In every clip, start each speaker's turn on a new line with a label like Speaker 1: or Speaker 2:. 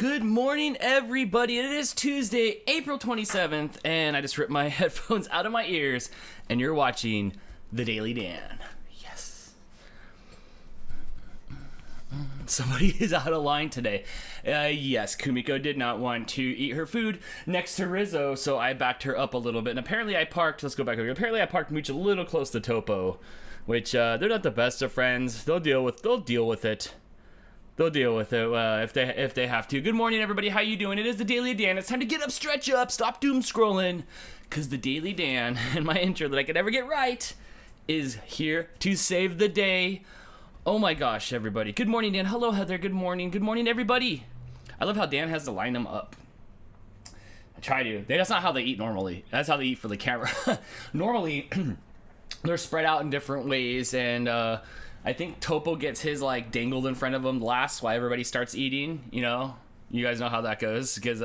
Speaker 1: Good morning, everybody. It is Tuesday, April 27th, and I just ripped my headphones out of my ears, and you're watching The Daily Dan. Yes. Somebody is out of line today. Yes, Kumiko did not want to eat her food next to Rizzo, so I backed her up a little bit, and apparently I parked, let's go back over here, apparently I parked Mooch a little close to Topo, which, they're not the best of friends. They'll deal with it. They'll deal with it if they have to. Good morning, everybody. How you doing? It is the Daily Dan. It's time to get up, stretch up, stop doom scrolling, because the Daily Dan and my intro that I could never get right is here to save the day. Oh my gosh, everybody. Good morning, Dan. Hello, Heather. Good morning. Good morning, everybody. I love how Dan has to line them up. I try to. That's not how they eat normally. That's how they eat for the camera. Normally, they're spread out in different ways, and I think Topo gets his like dangled in front of him last while everybody starts eating. You know, you guys know how that goes because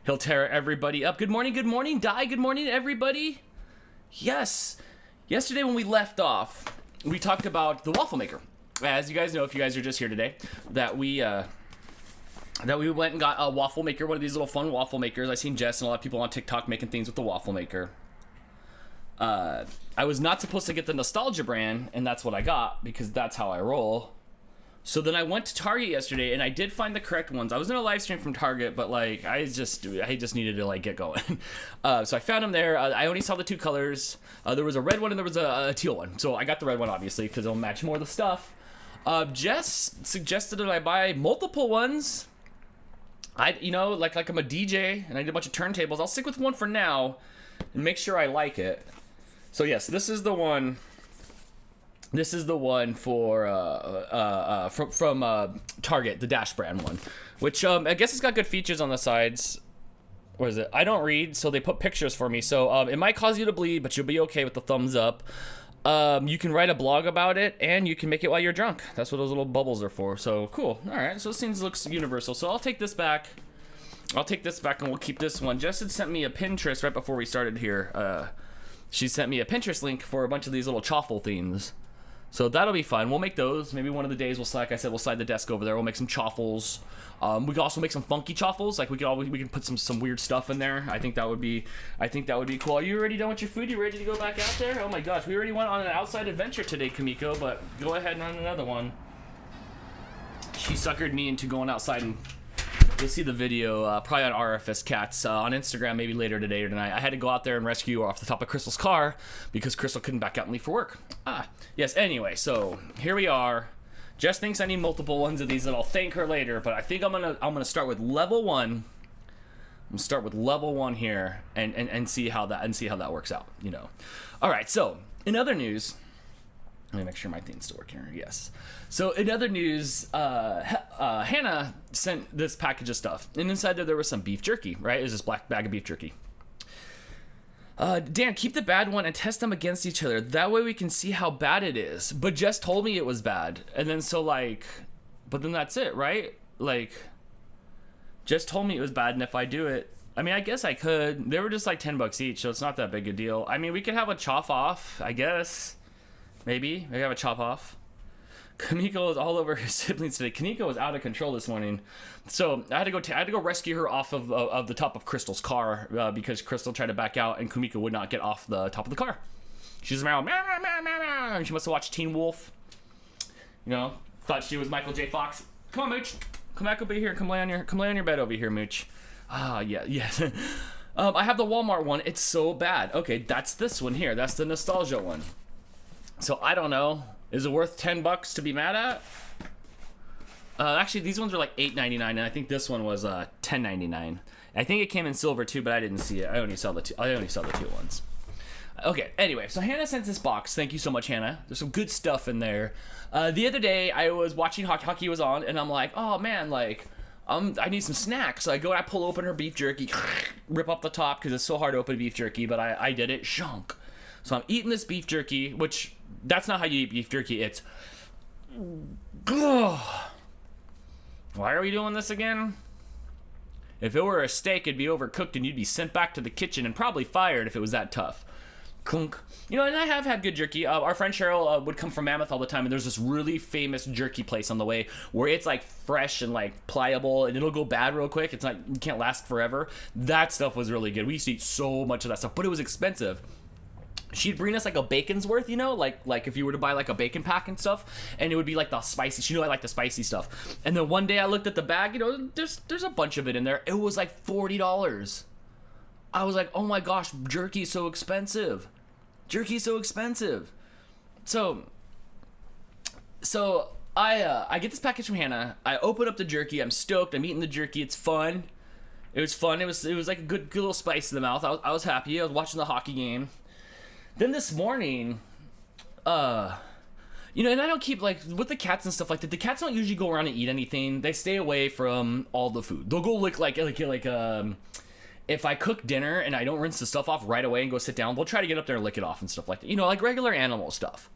Speaker 1: he'll tear everybody up. Good morning, Di. Good morning, everybody. Yes, yesterday when we left off, we talked about the waffle maker. As you guys know, if you guys are just here today, that we went and got a waffle maker, one of these little fun waffle makers. I seen Jess and a lot of people on TikTok making things with the waffle maker. I was not supposed to get the nostalgia brand, and that's what I got because that's how I roll. So then I went to Target yesterday, and I did find the correct ones. I was in a live stream from Target, but like I just needed to like get going. So I found them there. I only saw the two colors. There was a red one and there was a teal one. So I got the red one obviously because it'll match more of the stuff. Jess suggested that I buy multiple ones. Like I'm a DJ and I did a bunch of turntables. I'll stick with one for now and make sure I like it. So yes, this is the one. This is the one for from Target, the Dash brand one, which I guess it's got good features on the sides. What is it? I don't read, so they put pictures for me. So it might cause you to bleed, but you'll be okay with the thumbs up. You can write a blog about it, and you can make it while you're drunk. That's what those little bubbles are for. So cool. All right. So this thing looks universal. So I'll take this back. And we'll keep this one. Jess had sent me a Pinterest right before we started here. She sent me a Pinterest link for a bunch of these little chaffle themes. So that'll be fun. We'll make those. Maybe one of the days like I said, we'll slide the desk over there. We'll make some chaffles. We can also make some funky chaffles. Like we can put some weird stuff in there. I think that would be cool. Are you already done with your food? You ready to go back out there? Oh my gosh, we already went on an outside adventure today, Kumiko, but go ahead and run another one. She suckered me into going outside, and you'll see the video probably on RFS Cats on Instagram maybe later today or tonight. I had to go out there and rescue her off the top of Crystal's car because Crystal couldn't back out and leave for work. Yes, anyway, so here we are. Jess thinks I need multiple ones of these and I'll thank her later, but I think I'm gonna start with level 1. I'm gonna start with level 1 here and see how that works out, you know. Alright, so in other news, let me make sure my thing's still working here. Yes. So in other news, Hannah sent this package of stuff, and inside there was some beef jerky, right? It was this black bag of beef jerky. Dan, keep the bad one and test them against each other. That way we can see how bad it is. But Jess told me it was bad, and then but then that's it, right? Like, Jess told me it was bad, and if I do it, I mean, I guess I could. They were just like $10 each, so it's not that big a deal. I mean, we could have a chop off, I guess. Maybe have a chop off. Kamiko is all over her siblings today. Kaneko was out of control this morning, so I had to go rescue her off of the top of Crystal's car because Crystal tried to back out and Kumiko would not get off the top of the car. She's around, meow, meow, meow, meow, meow, and she must have watched Teen Wolf. You know, thought she was Michael J. Fox. Come on, Mooch. Come back over here. Come lay on your bed over here, Mooch. Yes. I have the Walmart one. It's so bad. Okay, that's this one here. That's the nostalgia one. So I don't know. Is it worth $10 to be mad at? Actually, these ones are like $8.99, and I think this one was $10.99. I think it came in silver too, but I didn't see it. I only saw the two ones. Okay. Anyway, so Hannah sent this box. Thank you so much, Hannah. There's some good stuff in there. The other day, I was watching hockey was on, and I'm like, oh man, like. I need some snacks. So I pull open her beef jerky, rip up the top because it's so hard to open beef jerky, but I did it. Shunk. So I'm eating this beef jerky, which that's not how you eat beef jerky. It's why are we doing this again? If it were a steak, it'd be overcooked and you'd be sent back to the kitchen and probably fired if it was that tough. Clunk. You know, and I have had good jerky. Our friend Cheryl would come from Mammoth all the time, and there's this really famous jerky place on the way where it's like fresh and like pliable, and it'll go bad real quick. It's not, you can't last forever. That stuff was really good. We used to eat so much of that stuff, but it was expensive. She'd bring us like a bacon's worth, you know, like if you were to buy like a bacon pack and stuff, and it would be like the spicy. She knew I like the spicy stuff. And then one day I looked at the bag, you know, there's a bunch of it in there. It was like $40. I was like, oh my gosh, jerky's so expensive. Jerky's so expensive. So I get this package from Hannah. I open up the jerky. I'm stoked. I'm eating the jerky. It's fun. It was fun. It was like a good little spice in the mouth. I was happy. I was watching the hockey game. Then this morning, you know, and I don't keep, like, with the cats and stuff like that, the cats don't usually go around and eat anything. They stay away from all the food. They'll go lick, like if I cook dinner and I don't rinse the stuff off right away and go sit down, they'll try to get up there and lick it off and stuff like that. You know, like regular animal stuff.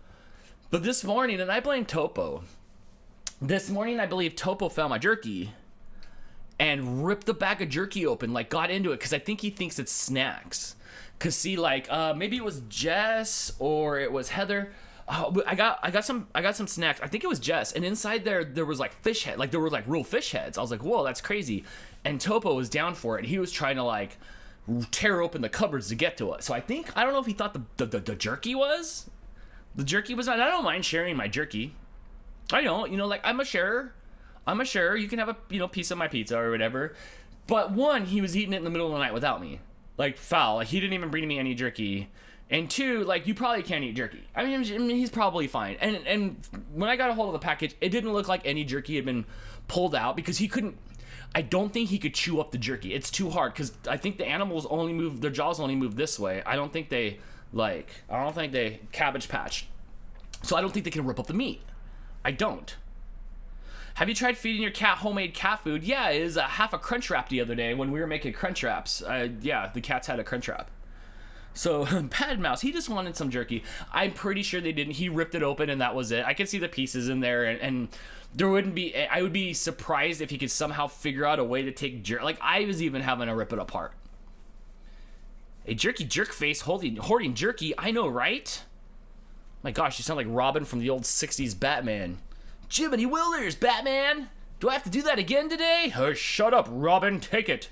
Speaker 1: But this morning, and I blame Topo. This morning, I believe Topo found my jerky and ripped the bag of jerky open, like got into it, because I think he thinks it's snacks. Cause see, like maybe it was Jess or it was Heather. I got some snacks. I think it was Jess, and inside there was like fish head, like there were like real fish heads. I was like, whoa, that's crazy. And Topo was down for it. He was trying to like tear open the cupboards to get to it. So I don't know if he thought the jerky was. The jerky was not. I don't mind sharing my jerky. I don't, you know, like I'm a sharer. You can have a, you know, piece of my pizza or whatever. But one, he was eating it in the middle of the night without me. Like foul. Like he didn't even bring me any jerky. And two, like you probably can't eat jerky. I mean he's probably fine. And when I got a hold of the package, it didn't look like any jerky had been pulled out because he couldn't. I don't think he could chew up the jerky. It's too hard because I think the animals only move, their jaws only move this way. I don't think they cabbage patch. So I don't think they can rip up the meat. I don't. Have you tried feeding your cat homemade cat food? Yeah, it was half a Crunch Wrap the other day when we were making Crunch Wraps. Yeah, the cats had a Crunch Wrap. So, Bad Mouse, he just wanted some jerky. I'm pretty sure they didn't. He ripped it open and that was it. I could see the pieces in there and there wouldn't be, I would be surprised if he could somehow figure out a way to take jerky. Like, I was even having to rip it apart. A jerky jerk face hoarding jerky, I know, right? My gosh, you sound like Robin from the old 60s Batman. Jiminy Wilders, Batman! Do I have to do that again today? Oh, shut up, Robin, take it.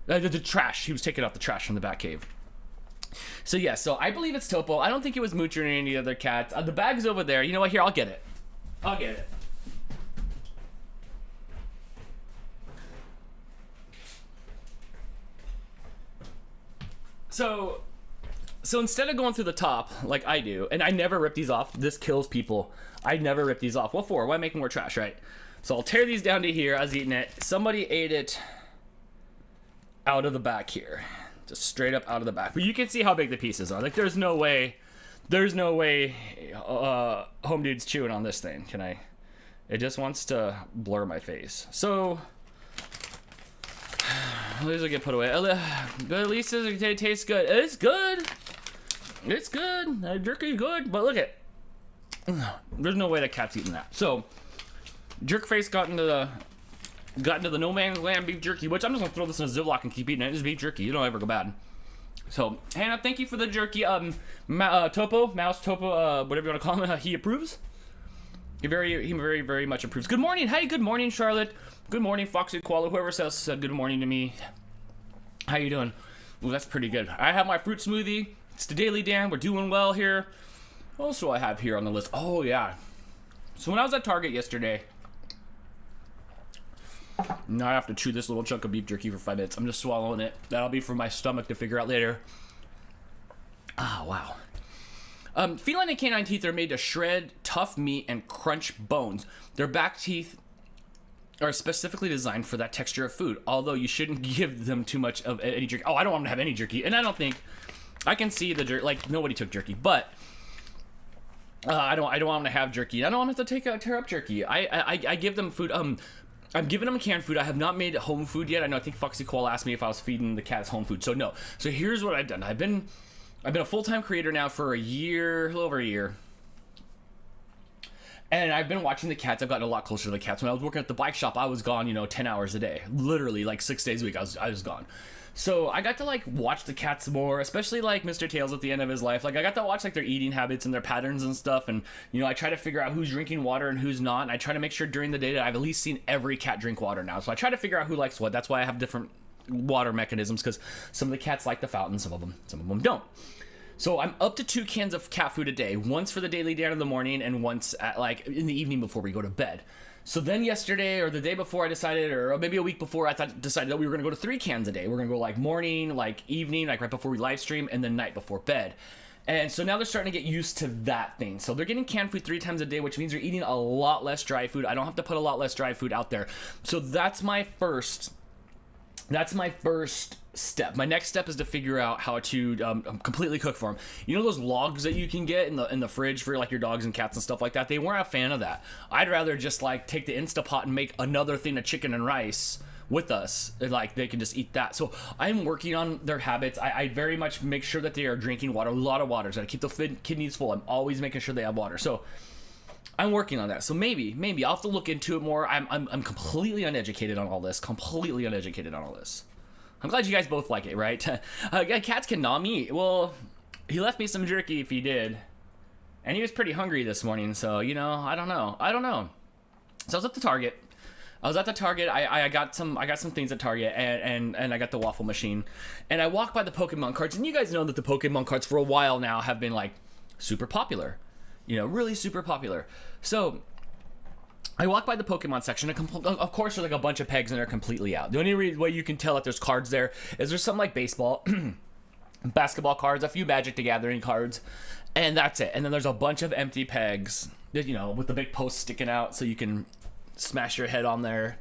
Speaker 1: The trash, he was taking out the trash from the Batcave. So yeah, so I believe it's Topo. I don't think it was Moocher or any other cats. The bag's over there. You know what? Here, I'll get it. So instead of going through the top like I do, and I never rip these off. This kills people. I never rip these off. What for? Why make more trash, right? So I'll tear these down to here. I was eating it. Somebody ate it out of the back here. Just straight up out of the back. But you can see how big the pieces are. Like, there's no way Home Dude's chewing on this thing. Can I? It just wants to blur my face. So, these will get put away. But at least it tastes good. It's good. It's good. The jerky's good. But look at, there's no way the cat's eating that. So, Jerkface got into the no man's land beef jerky, which I'm just gonna throw this in a Ziploc and keep eating it. It's beef jerky. You don't ever go bad. So, Hannah, thank you for the jerky. Topo, Mouse, Topo, whatever you want to call him, he approves. He very, very much approves. Good morning. Hey, good morning, Charlotte. Good morning, Foxy Koala. Whoever says good morning to me. How you doing? Ooh, that's pretty good. I have my fruit smoothie. It's the Daily Dan. We're doing well here. What else do I have here on the list? Oh, yeah. So when I was at Target yesterday, now I have to chew this little chunk of beef jerky for 5 minutes. I'm just swallowing it. That'll be for my stomach to figure out later. Ah, wow. Feline and canine teeth are made to shred tough meat and crunch bones. Their back teeth are specifically designed for that texture of food, although you shouldn't give them too much of any jerky. Oh, I don't want them to have any jerky, and I don't think, I can see the jerky, like, nobody took jerky, but I don't want them to have jerky. I don't want them to tear up jerky. I give them food. I'm giving them canned food. I have not made home food yet. I think Foxy Koala asked me if I was feeding the cats home food, so no. So here's what I've done. I've been a full-time creator now for a little over a year. And I've been watching the cats. I've gotten a lot closer to the cats. When I was working at the bike shop, I was gone, 10 hours a day. Literally, like 6 days a week, I was gone. So I got to like watch the cats more, especially like Mr. Tails at the end of his life. Like I got to watch like their eating habits and their patterns and stuff. And I try to figure out who's drinking water and who's not. And I try to make sure during the day that I've at least seen every cat drink water now. So I try to figure out who likes what. That's why I have different water mechanisms, because some of the cats like the fountain, some of them don't. So I'm up to 2 cans of cat food a day, once for the daily down in the morning and once at like in the evening before we go to bed. So then yesterday or the day before I decided, or maybe a week before, decided that we were going to go to 3 cans a day. We're going to go like morning, like evening, like right before we live stream, and then night before bed. And so now they're starting to get used to that thing. So they're getting canned food 3 times a day, which means they're eating a lot less dry food. I don't have to put a lot less dry food out there. So that's my first step. My next step is to figure out how to completely cook for them. Those logs that you can get in the fridge for like your dogs and cats and stuff like that? They weren't a fan of that. I'd rather just like take the Instapot and make another thing of chicken and rice with us. Like they can just eat that. So I'm working on their habits. I very much make sure that they are drinking water, a lot of water. So I keep the kidneys full. I'm always making sure they have water. So I'm working on that. So maybe I'll have to look into it more. I'm completely uneducated on all this. I'm glad you guys both like it, right? Cats can gnaw meat. Well, he left me some jerky if he did. And he was pretty hungry this morning, so, I don't know. So I was at the Target. I got some things at Target, and I got the waffle machine. And I walked by the Pokemon cards, and you guys know that the Pokemon cards for a while now have been, like, super popular. Really super popular. So I walk by the Pokemon section, and of course there's like a bunch of pegs and they're completely out. The only way you can tell that there's cards there is there's some like baseball, basketball cards, a few Magic the Gathering cards, and that's it. And then there's a bunch of empty pegs, with the big post sticking out so you can smash your head on there.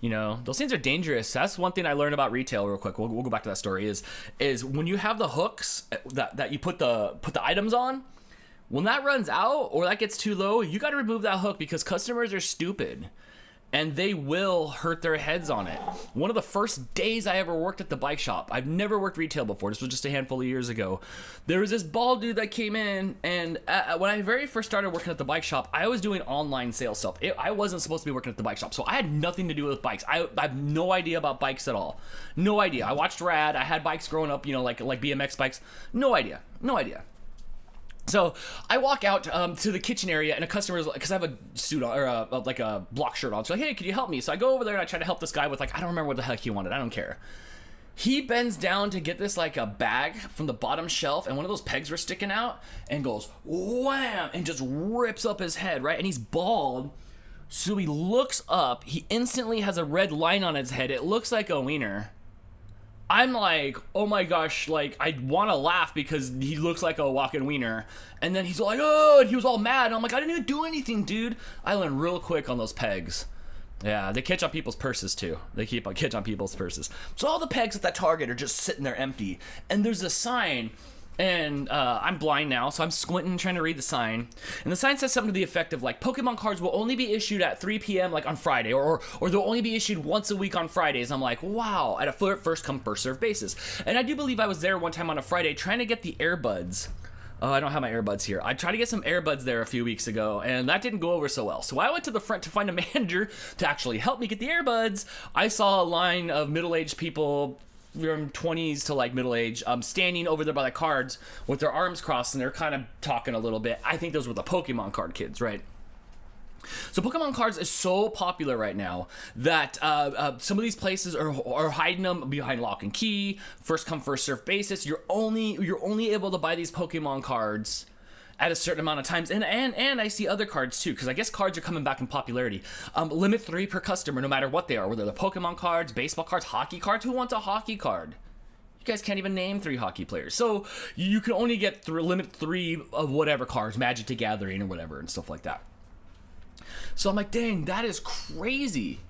Speaker 1: Those things are dangerous. That's one thing I learned about retail real quick. We'll go back to that story is when you have the hooks that you put the items on, when that runs out or that gets too low, you got to remove that hook because customers are stupid and they will hurt their heads on it. One of the first days I ever worked at the bike shop, I've never worked retail before. This was just a handful of years ago. There was this bald dude that came in, and when I very first started working at the bike shop, I was doing online sales stuff. I wasn't supposed to be working at the bike shop, so I had nothing to do with bikes. I have no idea about bikes at all. No idea. I watched Rad. I had bikes growing up, like BMX bikes. No idea. So I walk out to the kitchen area, and a customer's like, because I have a suit on, or a block shirt on. So like, hey, can you help me? So I go over there and I try to help this guy with I don't remember what the heck he wanted. I don't care. He bends down to get this like a bag from the bottom shelf, and one of those pegs were sticking out, and goes wham, and just rips up his head, right? And he's bald. So he looks up. He instantly has a red line on his head. It looks like a wiener. I'm like, oh my gosh, like, I want to laugh because he looks like a walking wiener. And then he's like, oh, and he was all mad. And I'm like, I didn't even do anything, dude. I learned real quick on those pegs. Yeah, they catch on people's purses, too. They catch on people's purses. So all the pegs at that Target are just sitting there empty. And there's a sign, and I'm blind now, so I'm squinting, trying to read the sign. And the sign says something to the effect of, like, Pokemon cards will only be issued at 3 p.m., like, on Friday, or they'll only be issued once a week on Fridays. I'm like, wow, at a first come, first serve basis. And I do believe I was there one time on a Friday trying to get the earbuds. Oh, I don't have my earbuds here. I tried to get some earbuds there a few weeks ago, and that didn't go over so well. So I went to the front to find a manager to actually help me get the earbuds. I saw a line of middle-aged people from 20s to like middle age, standing over there by the cards with their arms crossed, and they're kind of talking a little bit. I think those were the Pokemon card kids, right? So Pokemon cards is so popular right now that some of these places are hiding them behind lock and key, first come first serve basis. You're only able to buy these Pokemon cards at a certain amount of times, and I see other cards too, because I guess cards are coming back in popularity. Limit 3 per customer, no matter what they are, whether they're Pokemon cards, baseball cards, hockey cards. Who wants a hockey card? You guys can't even name 3 hockey players, so you can only get limit 3 of whatever cards, Magic the Gathering or whatever, and stuff like that. So I'm like, dang, that is crazy.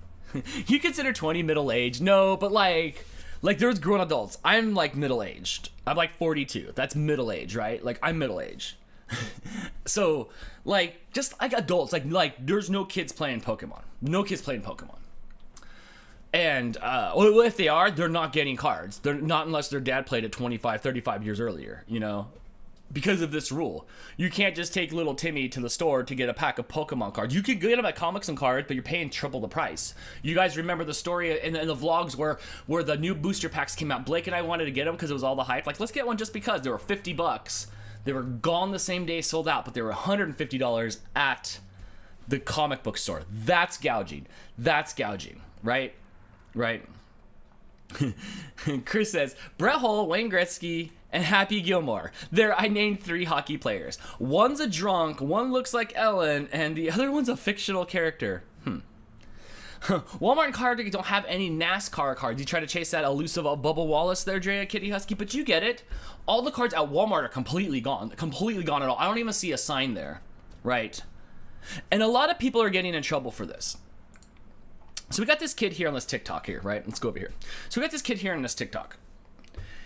Speaker 1: You consider 20 middle aged? No, but like there's grown adults. I'm like middle aged. I'm like 42. That's middle age, right? Like I'm middle aged. So like just like adults, like there's no kids playing Pokemon. And well, if they are, they're not getting cards. They're not unless their dad played it 25, 35 years earlier, because of this rule. You can't just take little Timmy to the store to get a pack of Pokemon cards. You could get them at Comics and Cards, but you're paying triple the price. You guys remember the story in the vlogs where the new booster packs came out. Blake and I wanted to get them because it was all the hype. Like, let's get one just because. They were $50. They were gone the same day, sold out, but they were $150 at the comic book store. That's gouging. That's gouging, right? Right. Chris says, Brett Hull, Wayne Gretzky, and Happy Gilmore. There, I named 3 hockey players. One's a drunk, one looks like Ellen, and the other one's a fictional character. Walmart and Target don't have any NASCAR cards. You try to chase that elusive Bubba Wallace there, Drea Kitty Husky, but you get it. All the cards at Walmart are completely gone. Completely gone at all. I don't even see a sign there. Right? And a lot of people are getting in trouble for this. So we got this kid here on this TikTok here, right? Let's go over here. So we got this kid here on this TikTok.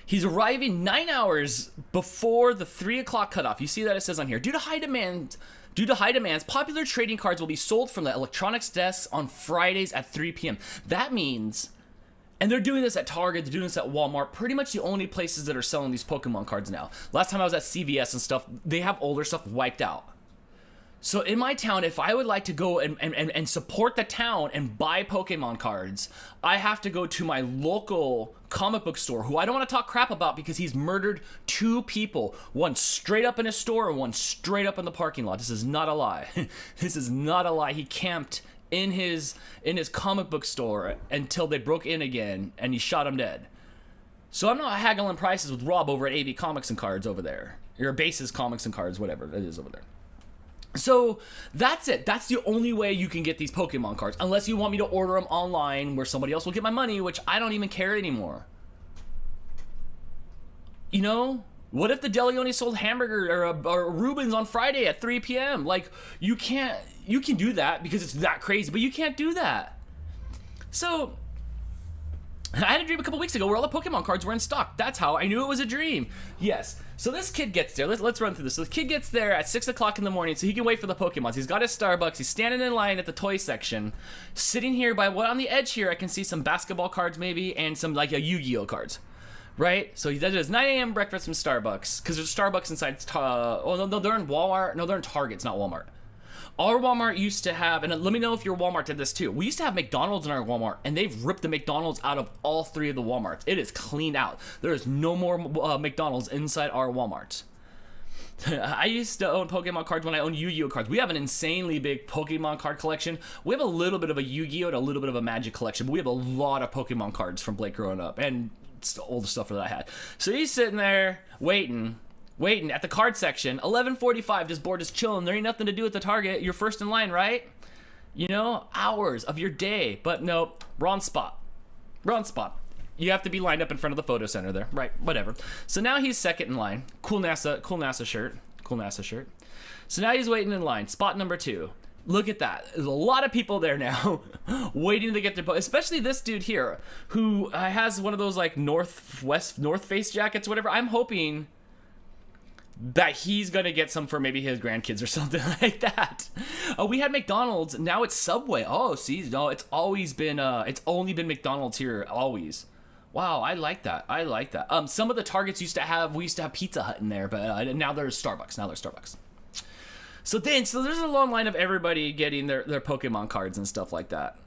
Speaker 1: He's arriving 9 hours before the 3 o'clock cutoff. You see that it says on here, due to high demands, popular trading cards will be sold from the electronics desks on Fridays at 3 p.m. That means, and they're doing this at Target, they're doing this at Walmart, pretty much the only places that are selling these Pokemon cards now. Last time I was at CVS and stuff, they have older stuff wiped out. So in my town, if I would like to go and support the town and buy Pokemon cards, I have to go to my local comic book store, who I don't want to talk crap about because he's murdered 2 people. One straight up in his store and one straight up in the parking lot. This is not a lie. This is not a lie. He camped in his comic book store until they broke in again and he shot him dead. So I'm not haggling prices with Rob over at AV Comics and Cards over there. Or Bases Comics and Cards, whatever it is over there. So that's it. That's the only way you can get these Pokemon cards. Unless you want me to order them online where somebody else will get my money, which I don't even care anymore. You know? What if the Deleone sold hamburger or Rubens on Friday at 3 p.m.? Like, you can do that because it's that crazy, but you can't do that. So I had a dream a couple weeks ago where all the Pokemon cards were in stock. That's how I knew it was a dream. Yes. So this kid gets there. Let's run through this. So the kid gets there at 6 o'clock in the morning so he can wait for the Pokemons. He's got his Starbucks. He's standing in line at the toy section. Sitting here by on the edge here, I can see some basketball cards maybe and some like a Yu-Gi-Oh cards. Right? So he does his 9 a.m. breakfast from Starbucks because there's Starbucks inside. No, they're in Walmart. No, they're in Target. It's not Walmart. Our Walmart used to have, and let me know if your Walmart did this too. We used to have McDonald's in our Walmart, and they've ripped the McDonald's out of all 3 of the Walmarts. It is cleaned out. There is no more McDonald's inside our Walmart. I used to own Pokemon cards when I owned Yu-Gi-Oh cards. We have an insanely big Pokemon card collection. We have a little bit of a Yu-Gi-Oh and a little bit of a Magic collection, but we have a lot of Pokemon cards from Blake growing up, and it's the older stuff that I had. So he's sitting there waiting at the card section. 11:45, just bored, just chilling. There ain't nothing to do at the Target. You're first in line, right? You know, hours of your day. But no, wrong spot. You have to be lined up in front of the photo center there. Right, whatever. So now he's second in line. Cool NASA shirt. So now he's waiting in line. Spot number 2. Look at that. There's a lot of people there now waiting to get their especially this dude here who has one of those like North Face jackets, whatever. I'm hoping that he's gonna get some for maybe his grandkids or something like that. We had McDonald's, now it's Subway. Oh, see, no, it's always been it's only been McDonald's here, always. Wow, I like that. Some of the Targets we used to have Pizza Hut in there, but now there's Starbucks. So there's a long line of everybody getting their Pokemon cards and stuff like that.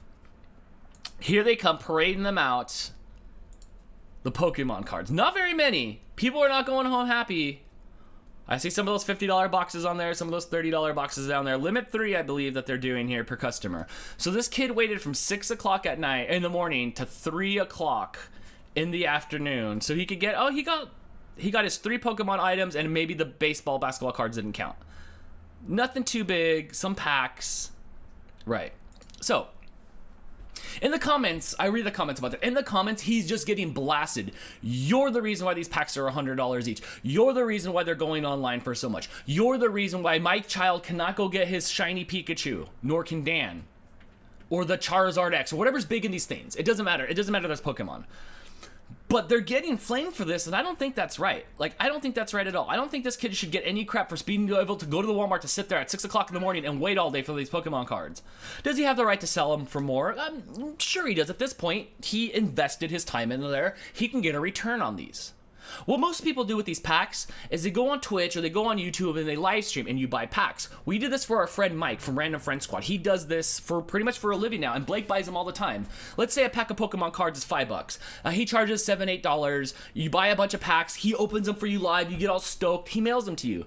Speaker 1: Here they come parading them out. The Pokemon cards, not very many. People are not going home happy. I see some of those $50 boxes on there, some of those $30 boxes down there. Limit 3, I believe, that they're doing here per customer. So this kid waited from 6 o'clock in the morning to 3 o'clock in the afternoon so he could get, he got his 3 Pokemon items, and maybe the basketball cards didn't count. Nothing too big, some packs. Right. So in the comments, I read the comments about that. In the comments, he's just getting blasted. You're the reason why these packs are $100 each. You're the reason why they're going online for so much. You're the reason why my child cannot go get his shiny Pikachu, nor can Dan. Or the Charizard X, or whatever's big in these things. It doesn't matter. It doesn't matter that's Pokemon. But they're getting flamed for this, and I don't think that's right. Like, I don't think that's right at all. I don't think this kid should get any crap for being able to go to the Walmart to sit there at 6 o'clock in the morning and wait all day for these Pokemon cards. Does he have the right to sell them for more? I'm sure he does. At this point, he invested his time in there. He can get a return on these. What most people do with these packs is they go on Twitch or they go on YouTube and they live stream and you buy packs. We did this for our friend Mike from Random Friend Squad. He does this for pretty much for a living now, and Blake buys them all the time. Let's say a pack of Pokemon cards is $5. He charges $7, $8. You buy a bunch of packs. He opens them for you live. You get all stoked. He mails them to you.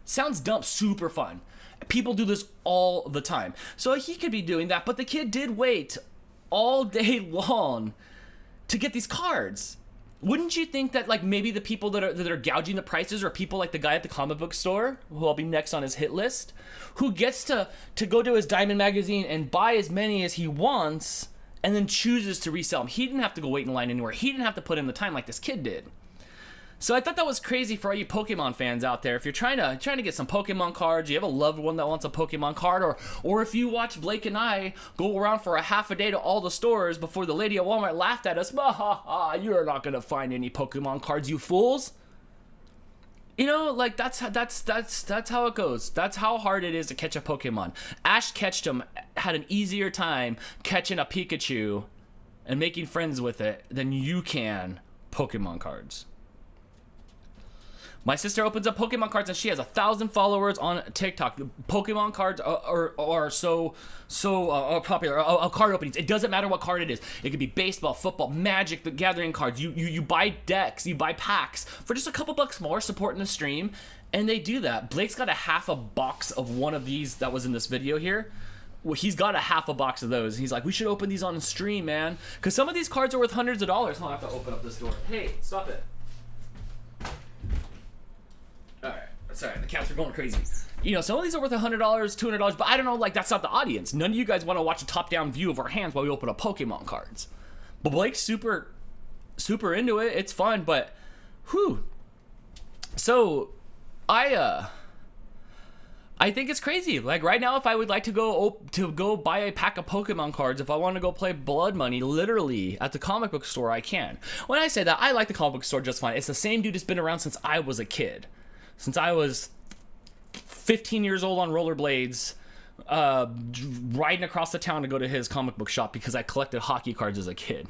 Speaker 1: Sounds dumb, super fun. People do this all the time. So he could be doing that, but the kid did wait all day long to get these cards. Wouldn't you think that like maybe the people that are gouging the prices are people like the guy at the comic book store, who I'll be next on his hit list, who gets to go to his Diamond magazine and buy as many as he wants and then chooses to resell them? He didn't have to go wait in line anywhere. He didn't have to put in the time like this kid did. So I thought that was crazy for all you Pokemon fans out there. If you're trying to get some Pokemon cards, you have a loved one that wants a Pokemon card, or if you watch Blake and I go around for a half a day to all the stores before the lady at Walmart laughed at us, you're not gonna find any Pokemon cards, you fools. You know, like that's how it goes. That's how hard it is to catch a Pokemon. Ash Ketchum had an easier time catching a Pikachu and making friends with it than you can Pokemon cards. My sister opens up Pokemon cards and she has 1,000 followers on TikTok. Pokemon cards are so popular. Card openings. It doesn't matter what card it is. It could be baseball, football, Magic, the Gathering cards. You buy decks, you buy packs for just a couple bucks more, supporting the stream, and they do that. Blake's got a half a box of one of these that was in this video here. Well, he's got a half a box of those. He's like, we should open these on stream, man, because some of these cards are worth hundreds of dollars. I'll have to open up this door. Hey, stop it. Alright, sorry, the cats are going crazy. You know, some of these are worth $100, $200, but I don't know, like, that's not the audience. None of you guys want to watch a top-down view of our hands while we open up Pokemon cards. But Blake's super into it. It's fun, but, whew. So, I think it's crazy. Like, right now, if I would like to go buy a pack of Pokemon cards, if I want to go play Blood Money, literally, at the comic book store, I can. When I say that, I like the comic book store just fine. It's the same dude that's been around since I was a kid. Since I was 15 years old on rollerblades, riding across the town to go to his comic book shop because I collected hockey cards as a kid.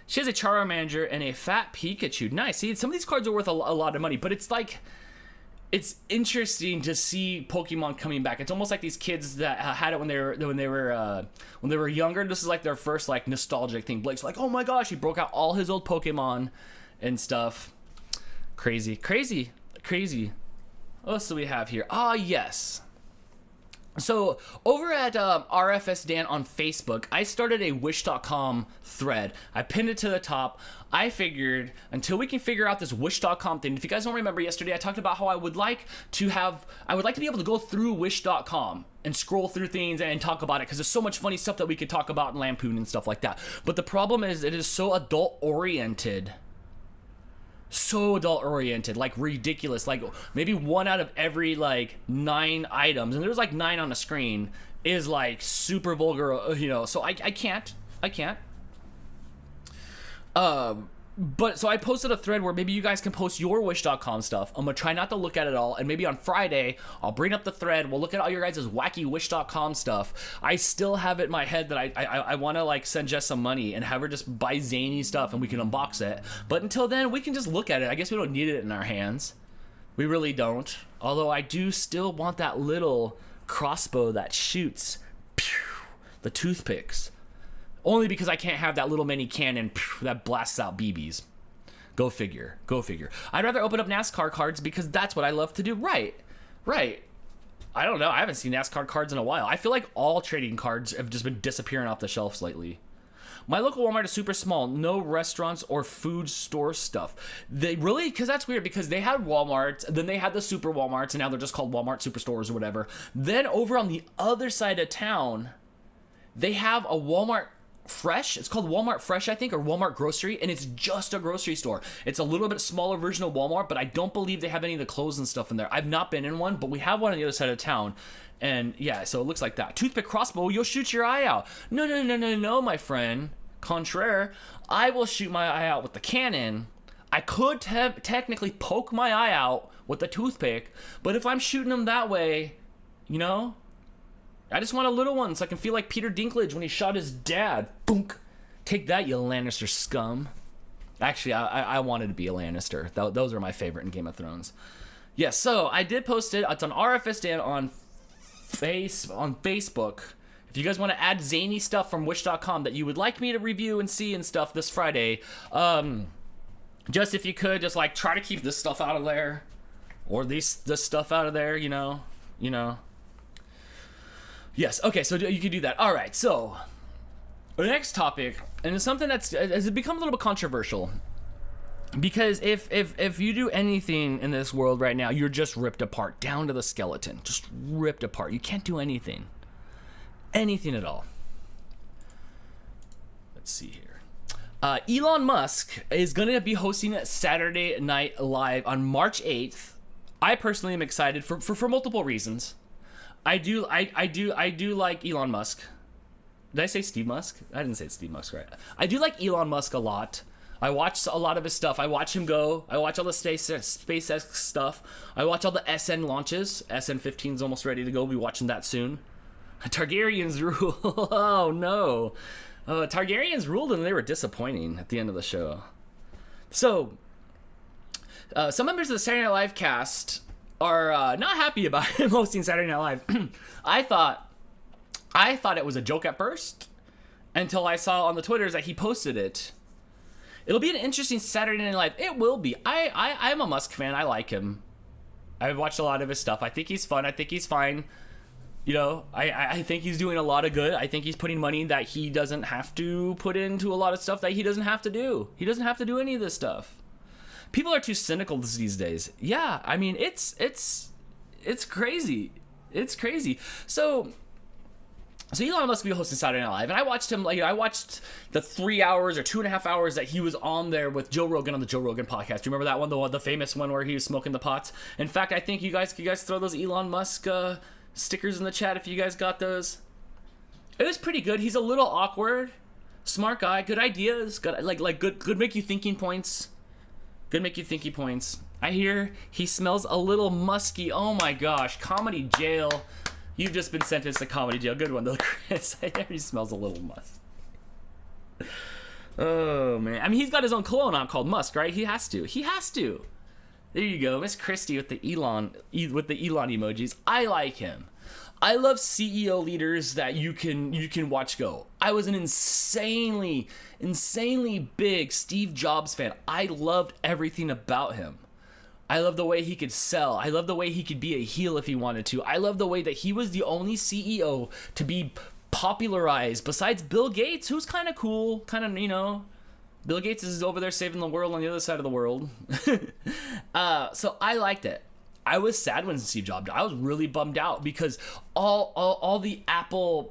Speaker 1: She has a Charmander and a fat Pikachu. Nice. See, some of these cards are worth a lot of money, but it's like, it's interesting to see Pokemon coming back. It's almost like these kids that had it when they were younger. This is like their first like nostalgic thing. Blake's like, oh my gosh, he broke out all his old Pokemon and stuff. Crazy. What else do we have here? Yes. So over at RFS Dan on Facebook, I started a Wish.com thread. I pinned it to the top. I figured until we can figure out this Wish.com thing. If you guys don't remember, yesterday I talked about how I would like to be able to go through Wish.com and scroll through things and talk about it, because there's so much funny stuff that we could talk about and lampoon and stuff like that. But the problem is it is so adult oriented. Like ridiculous. Like maybe 1 out of every like 9 items, and there's like 9 on the screen, is like super vulgar, you know. So I can't. But so I posted a thread where maybe you guys can post your Wish.com stuff. I'm gonna try not to look at it all, and maybe on Friday I'll bring up the thread. We'll look at all your guys' wacky Wish.com stuff. I still have it in my head that I want to like send Jess some money and have her just buy zany stuff and we can unbox it. But until then, we can just look at it. I guess we don't need it in our hands. We really don't. Although I do still want that little crossbow that shoots the toothpicks. Only because I can't have that little mini cannon that blasts out BBs. Go figure. I'd rather open up NASCAR cards because that's what I love to do. Right. I don't know. I haven't seen NASCAR cards in a while. I feel like all trading cards have just been disappearing off the shelves lately. My local Walmart is super small. No restaurants or food store stuff. They really, because that's weird, because they had Walmart, then they had the super Walmarts, and now they're just called Walmart Superstores or whatever. Then over on the other side of town, they have a Walmart Fresh. It's called Walmart Fresh, I think, or Walmart Grocery, and it's just a grocery store. It's a little bit smaller version of Walmart, but I don't believe they have any of the clothes and stuff in there. I've not been in one, but we have one on the other side of town, and yeah, so it looks like that. Toothpick crossbow, you'll shoot your eye out. No, my friend. Contraire, I will shoot my eye out with the cannon. I could technically poke my eye out with the toothpick, but if I'm shooting them that way, you know, I just want a little one so I can feel like Peter Dinklage when he shot his dad. Boonk. Take that, you Lannister scum. Actually, I wanted to be a Lannister. Those are my favorite in Game of Thrones. Yes, so I did post it. It's on RFS Dan on Facebook. If you guys want to add zany stuff from Wish.com that you would like me to review and see and stuff this Friday, just if you could, just like try to keep this stuff out of there, or this stuff out of there, you know. Yes, okay, so you can do that. All right, so the next topic, and it's something has become a little bit controversial, because if you do anything in this world right now, you're just ripped apart down to the skeleton, just ripped apart. You can't do anything at all. Let's see here. Elon Musk is going to be hosting Saturday Night Live on March 8th. I personally am excited for multiple reasons. I do like Elon Musk. Did I say Steve Musk? I didn't say Steve Musk, right? I do like Elon Musk a lot. I watch a lot of his stuff. I watch him go. I watch all the SpaceX stuff. I watch all the SN launches. SN15 is almost ready to go. We'll be watching that soon. Targaryens rule. Oh, no. Targaryens ruled and they were disappointing at the end of the show. So, some members of the Saturday Night Live cast are not happy about him hosting Saturday Night Live. I thought it was a joke at first, until I saw on the Twitters that he posted it. It'll be an interesting Saturday Night Live. It will be. I'm a Musk fan. I like him. I've watched a lot of his stuff. I think he's fun. I think he's fine. You know, I think he's doing a lot of good. I think he's putting money that he doesn't have to put into a lot of stuff that he doesn't have to do. He doesn't have to do any of this stuff. People are too cynical these days. Yeah, I mean, it's crazy. It's crazy. So Elon Musk will be hosting Saturday Night Live, and I watched him. Like, I watched the 3 hours or 2.5 hours that he was on there with Joe Rogan on the Joe Rogan podcast. Do you remember that one, the famous one where he was smoking the pots? In fact, I think you guys throw those Elon Musk stickers in the chat if you guys got those. It was pretty good. He's a little awkward, smart guy, good ideas, got like good make you thinking points. Good make you thinky points. I hear he smells a little musky. Oh my gosh, comedy jail. You've just been sentenced to comedy jail. Good one though, Chris. I hear he smells a little musk. Oh man. I mean, he's got his own cologne out called Musk, right? He has to. There you go, Miss Christie with the Elon emojis. I like him. I love CEO leaders that you can watch go. I was an insanely big Steve Jobs fan. I loved everything about him. I love the way he could sell. I love the way he could be a heel if he wanted to. I love the way that he was the only CEO to be popularized besides Bill Gates, who's kind of cool, kind of, you know. Bill Gates is over there saving the world on the other side of the world. So I liked it. I was sad when Steve Jobs died. I was really bummed out because all the Apple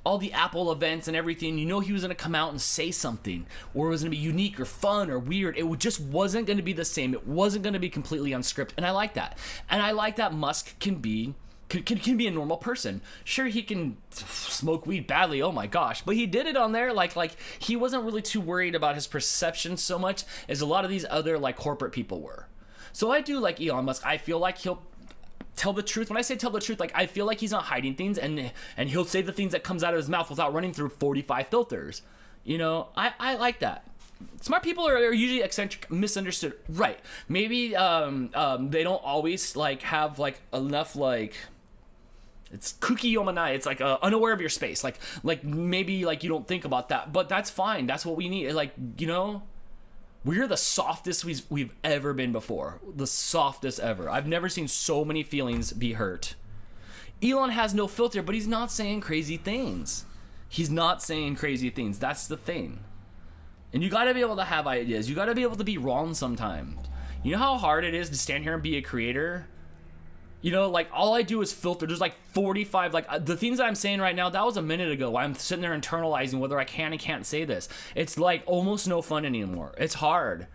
Speaker 1: all the Apple events and everything, you know, he was gonna come out and say something, or it was gonna be unique or fun or weird. It just wasn't gonna be the same. It wasn't gonna be completely unscripted, and I like that. And I like that Musk can be a normal person. Sure, he can smoke weed badly, oh my gosh, but he did it on there. Like he wasn't really too worried about his perception so much as a lot of these other like corporate people were. So I do like Elon Musk. I feel like he'll tell the truth. When I say tell the truth, like, I feel like he's not hiding things, and he'll say the things that comes out of his mouth without running through 45 filters. You know, I like that. Smart people are usually eccentric, misunderstood. Right. Maybe they don't always like have like enough like, it's kooky omanai. It's like unaware of your space. Like maybe like you don't think about that, but that's fine. That's what we need. Like, you know, we're the softest we've ever been before. The softest ever. I've never seen so many feelings be hurt. Elon has no filter, but he's not saying crazy things. That's the thing. And you gotta be able to have ideas. You gotta be able to be wrong sometimes. You know how hard it is to stand here and be a creator? You know, like, all I do is filter. There's like 45, like, the things that I'm saying right now, that was a minute ago. I'm sitting there internalizing whether I can and can't say this. It's like almost no fun anymore. It's hard.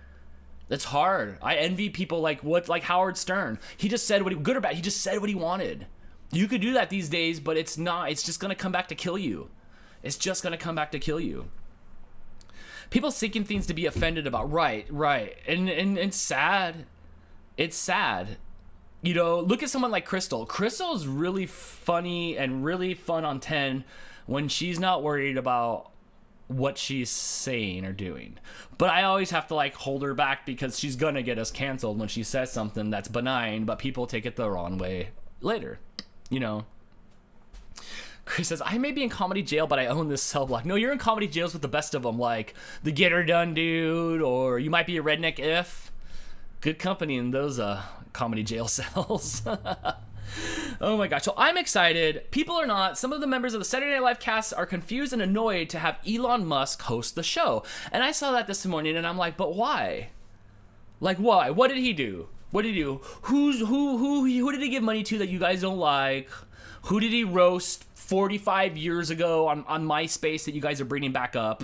Speaker 1: I envy people like Howard Stern. He just said good or bad, he just said what he wanted. You could do that these days, but it's not. It's just gonna come back to kill you. People seeking things to be offended about. Right. And it's sad. It's sad. You know, look at someone like Crystal. Crystal is really funny and really fun on 10 when she's not worried about what she's saying or doing. But I always have to like hold her back because she's gonna get us canceled when she says something that's benign, but people take it the wrong way later, you know. Chris says, I may be in comedy jail, but I own this cell block. No, you're in comedy jails with the best of them, like the Get Her Done dude, or you might be a redneck if. Good company in those comedy jail cells. Oh my gosh. So I'm excited. People are not. Some of the members of the Saturday Night Live cast are confused and annoyed to have Elon Musk host the show. And I saw that this morning and I'm like, but why? Like, why? What did he do? What did he do? Who did he give money to that you guys don't like? Who did he roast 45 years ago on MySpace that you guys are bringing back up?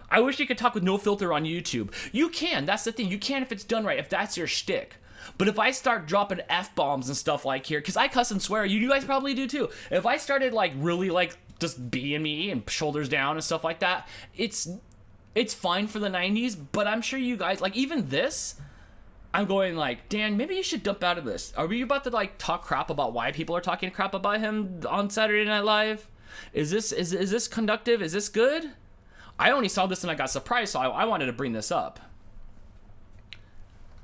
Speaker 1: I wish you could talk with no filter on YouTube. You can. That's the thing. You can if it's done right, if that's your shtick. But if I start dropping F-bombs and stuff like here, because I cuss and swear, you guys probably do too. If I started like really like just being me and shoulders down and stuff like that, it's fine for the 90s, but I'm sure you guys, like even this, I'm going like, Dan, maybe you should dump out of this. Are we about to like talk crap about why people are talking crap about him on Saturday Night Live? Is this conductive? Is this good? I only saw this and I got surprised, so I wanted to bring this up.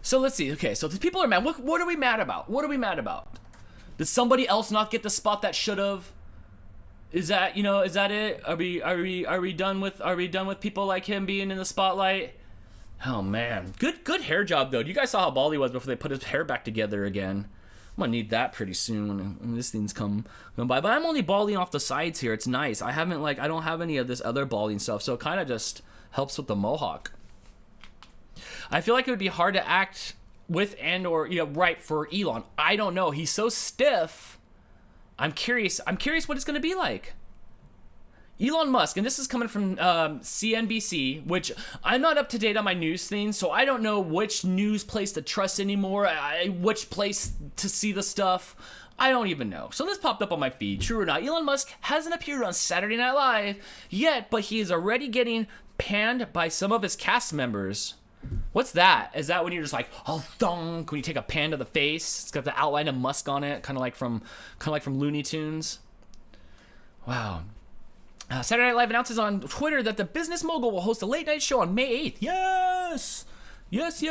Speaker 1: So let's see. Okay, so the people are mad. What are we mad about? What are we mad about? Did somebody else not get the spot that should have? Is that it? Are we done with people like him being in the spotlight? Oh man, good hair job though. You guys saw how bald he was before they put his hair back together again. I'm gonna need that pretty soon when this thing's come by. But I'm only balding off the sides here. It's nice. I don't have any of this other balding stuff, so it kind of just helps with the mohawk. I feel like it would be hard to act with right for Elon. I don't know. He's so stiff. I'm curious what it's gonna be like. Elon Musk, and this is coming from CNBC, which I'm not up to date on my news thing, so I don't know which news place to trust anymore, which place to see the stuff. I don't even know. So this popped up on my feed. True or not, Elon Musk hasn't appeared on Saturday Night Live yet, but he is already getting panned by some of his cast members. What's that? Is that when you're just like, oh, thunk, when you take a pan to the face? It's got the outline of Musk on it, kind of like from Looney Tunes. Wow. Saturday Night Live announces on Twitter that the business mogul will host a late night show on May 8th. Yes! Yes.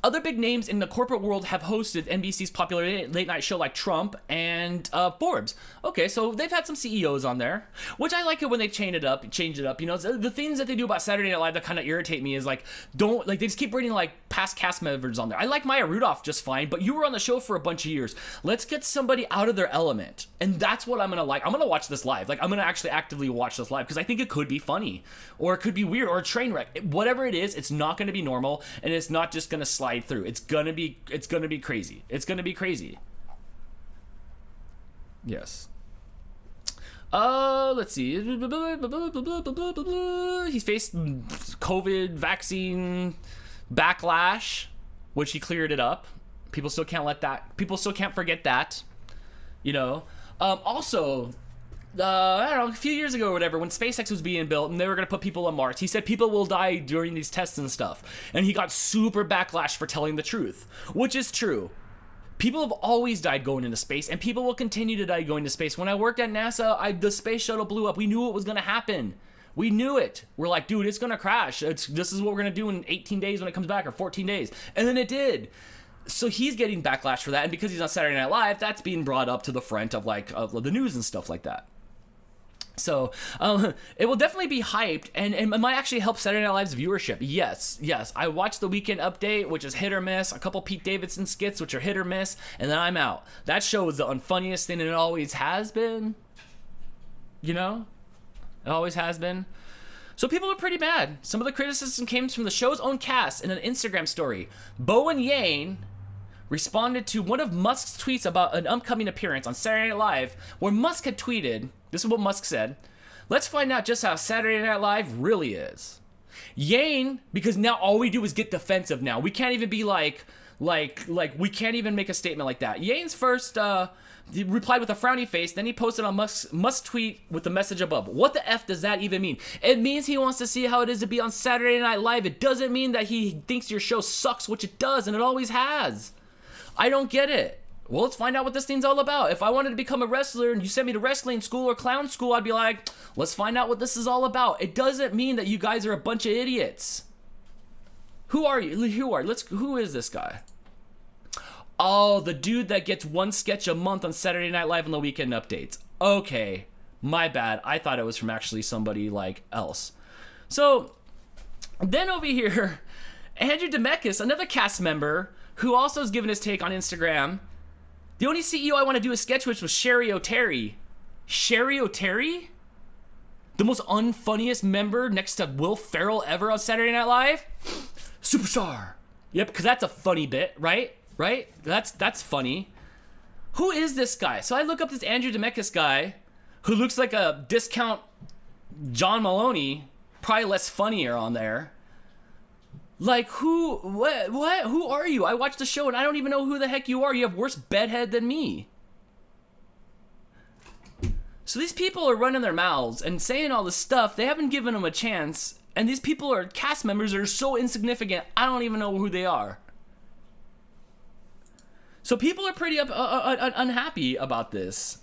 Speaker 1: Other big names in the corporate world have hosted NBC's popular late night show like Trump and Forbes. Okay, so they've had some CEOs on there, which I like it when they change it up. You know, the things that they do about Saturday Night Live that kind of irritate me is like, they just keep bringing like past cast members on there. I like Maya Rudolph just fine, but you were on the show for a bunch of years. Let's get somebody out of their element, and that's what I'm gonna like. I'm gonna watch this live. Like, I'm gonna actually actively watch this live because I think it could be funny, or it could be weird, or a train wreck. Whatever it is, it's not gonna be normal. And it's not just gonna slide through. It's gonna be crazy. It's gonna be crazy. Yes. Let's see. He's faced COVID vaccine backlash, which he cleared it up. People still can't forget that. You know. Also, I don't know, a few years ago or whatever, when SpaceX was being built and they were going to put people on Mars, he said people will die during these tests and stuff. And he got super backlash for telling the truth, which is true. People have always died going into space, and people will continue to die going to space. When I worked at NASA, the space shuttle blew up. We knew it was going to happen. We knew it. We're like, dude, it's going to crash. This is what we're going to do in 18 days when it comes back, or 14 days. And then it did. So he's getting backlash for that, and because he's on Saturday Night Live, that's being brought up to the front of the news and stuff like that. So it will definitely be hyped, and it might actually help Saturday Night Live's viewership. Yes. I watched the Weekend Update, which is hit or miss, a couple Pete Davidson skits, which are hit or miss, and then I'm out. That show is the unfunniest thing, and it always has been. You know? It always has been. So people are pretty mad. Some of the criticism came from the show's own cast in an Instagram story. Bowen Yang responded to one of Musk's tweets about an upcoming appearance on Saturday Night Live, where Musk had tweeted, this is what Musk said, "Let's find out just how Saturday Night Live really is." Yang, because now all we do is get defensive now. We can't even be like we can't even make a statement like that. Yang's first he replied with a frowny face, then he posted on Musk's tweet with the message above. What the F does that even mean? It means he wants to see how it is to be on Saturday Night Live. It doesn't mean that he thinks your show sucks, which it does, and it always has. I don't get it. Well, let's find out what this thing's all about. If I wanted to become a wrestler and you sent me to wrestling school or clown school, I'd be like, let's find out what this is all about. It doesn't mean that you guys are a bunch of idiots. Who are you? Who is this guy? Oh, the dude that gets one sketch a month on Saturday Night Live on the Weekend Updates. Okay, my bad. I thought it was from actually somebody like else. So then over here, Andrew Demekis, another cast member who also has given his take on Instagram. The only CEO I want to do a sketch with was Sherry O'Terry. Sherry O'Terry? The most unfunniest member next to Will Ferrell ever on Saturday Night Live? Superstar. Yep, because that's a funny bit, right? Right? That's funny. Who is this guy? So I look up this Andrew Demekis guy who looks like a discount John Maloney, probably less funnier on there. Like, what, who are you? I watched the show and I don't even know who the heck you are. You have worse bedhead than me. So these people are running their mouths and saying all this stuff. They haven't given them a chance. And these people are cast members that are so insignificant, I don't even know who they are. So people are pretty unhappy about this.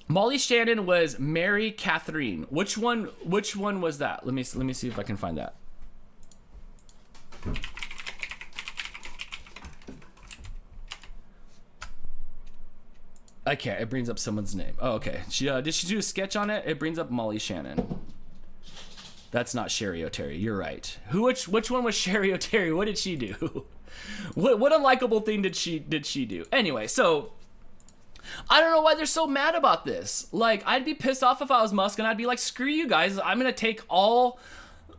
Speaker 1: Molly Shannon was Mary Catherine. Which one was that? Let me see if I can find that. Okay, it brings up someone's name. Oh, okay. Did she do a sketch on it? It brings up Molly Shannon. That's not Sherry O'Terry. You're right. Which one was Sherry O'Terry? What did she do? What unlikable thing did she do? Anyway, so I don't know why they're so mad about this. Like, I'd be pissed off if I was Musk and I'd be like, screw you guys. I'm gonna take all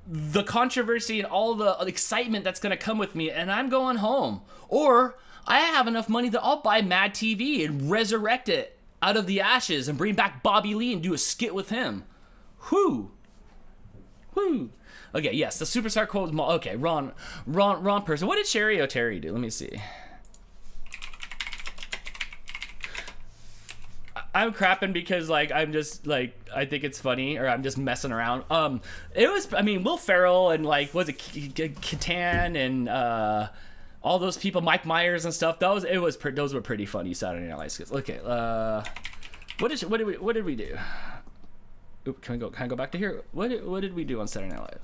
Speaker 1: the controversy and all the excitement that's gonna come with me and I'm going home. Or I have enough money that I'll buy Mad TV and resurrect it out of the ashes and bring back Bobby Lee and do a skit with him. Whoo. Okay, yes, the superstar quote. Okay, wrong person. What did Sherry O'Terry do? Let me see. I'm crapping because like I'm just like I think it's funny or I'm just messing around. It was Will Ferrell and like was it Catan and all those people, Mike Myers and stuff. Those were pretty funny Saturday Night Live skits. Okay, what did we do? Oop, can I go back to here? What did we do on Saturday Night Live?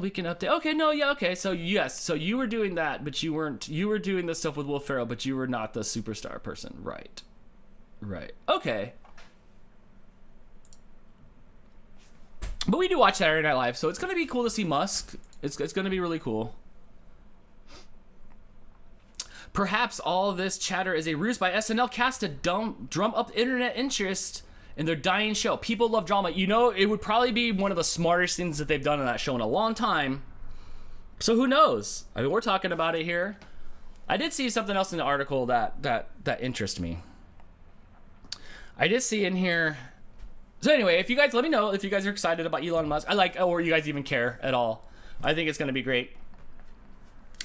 Speaker 1: We can update. Okay, no, yeah, okay. So yes, so you were doing that, but you weren't. You were doing the stuff with Will Ferrell, but you were not the superstar person, right? Okay. But we do watch Saturday Night Live, so it's gonna be cool to see Musk. It's gonna be really cool. Perhaps all this chatter is a ruse by SNL cast to drum up internet interest in their dying show. People love drama. You know, it would probably be one of the smartest things that they've done in that show in a long time. So who knows? I mean, we're talking about it here. I did see something else in the article that interests me. I did see in here. So anyway, if you guys let me know if you guys are excited about Elon Musk. Or you guys even care at all. I think it's going to be great.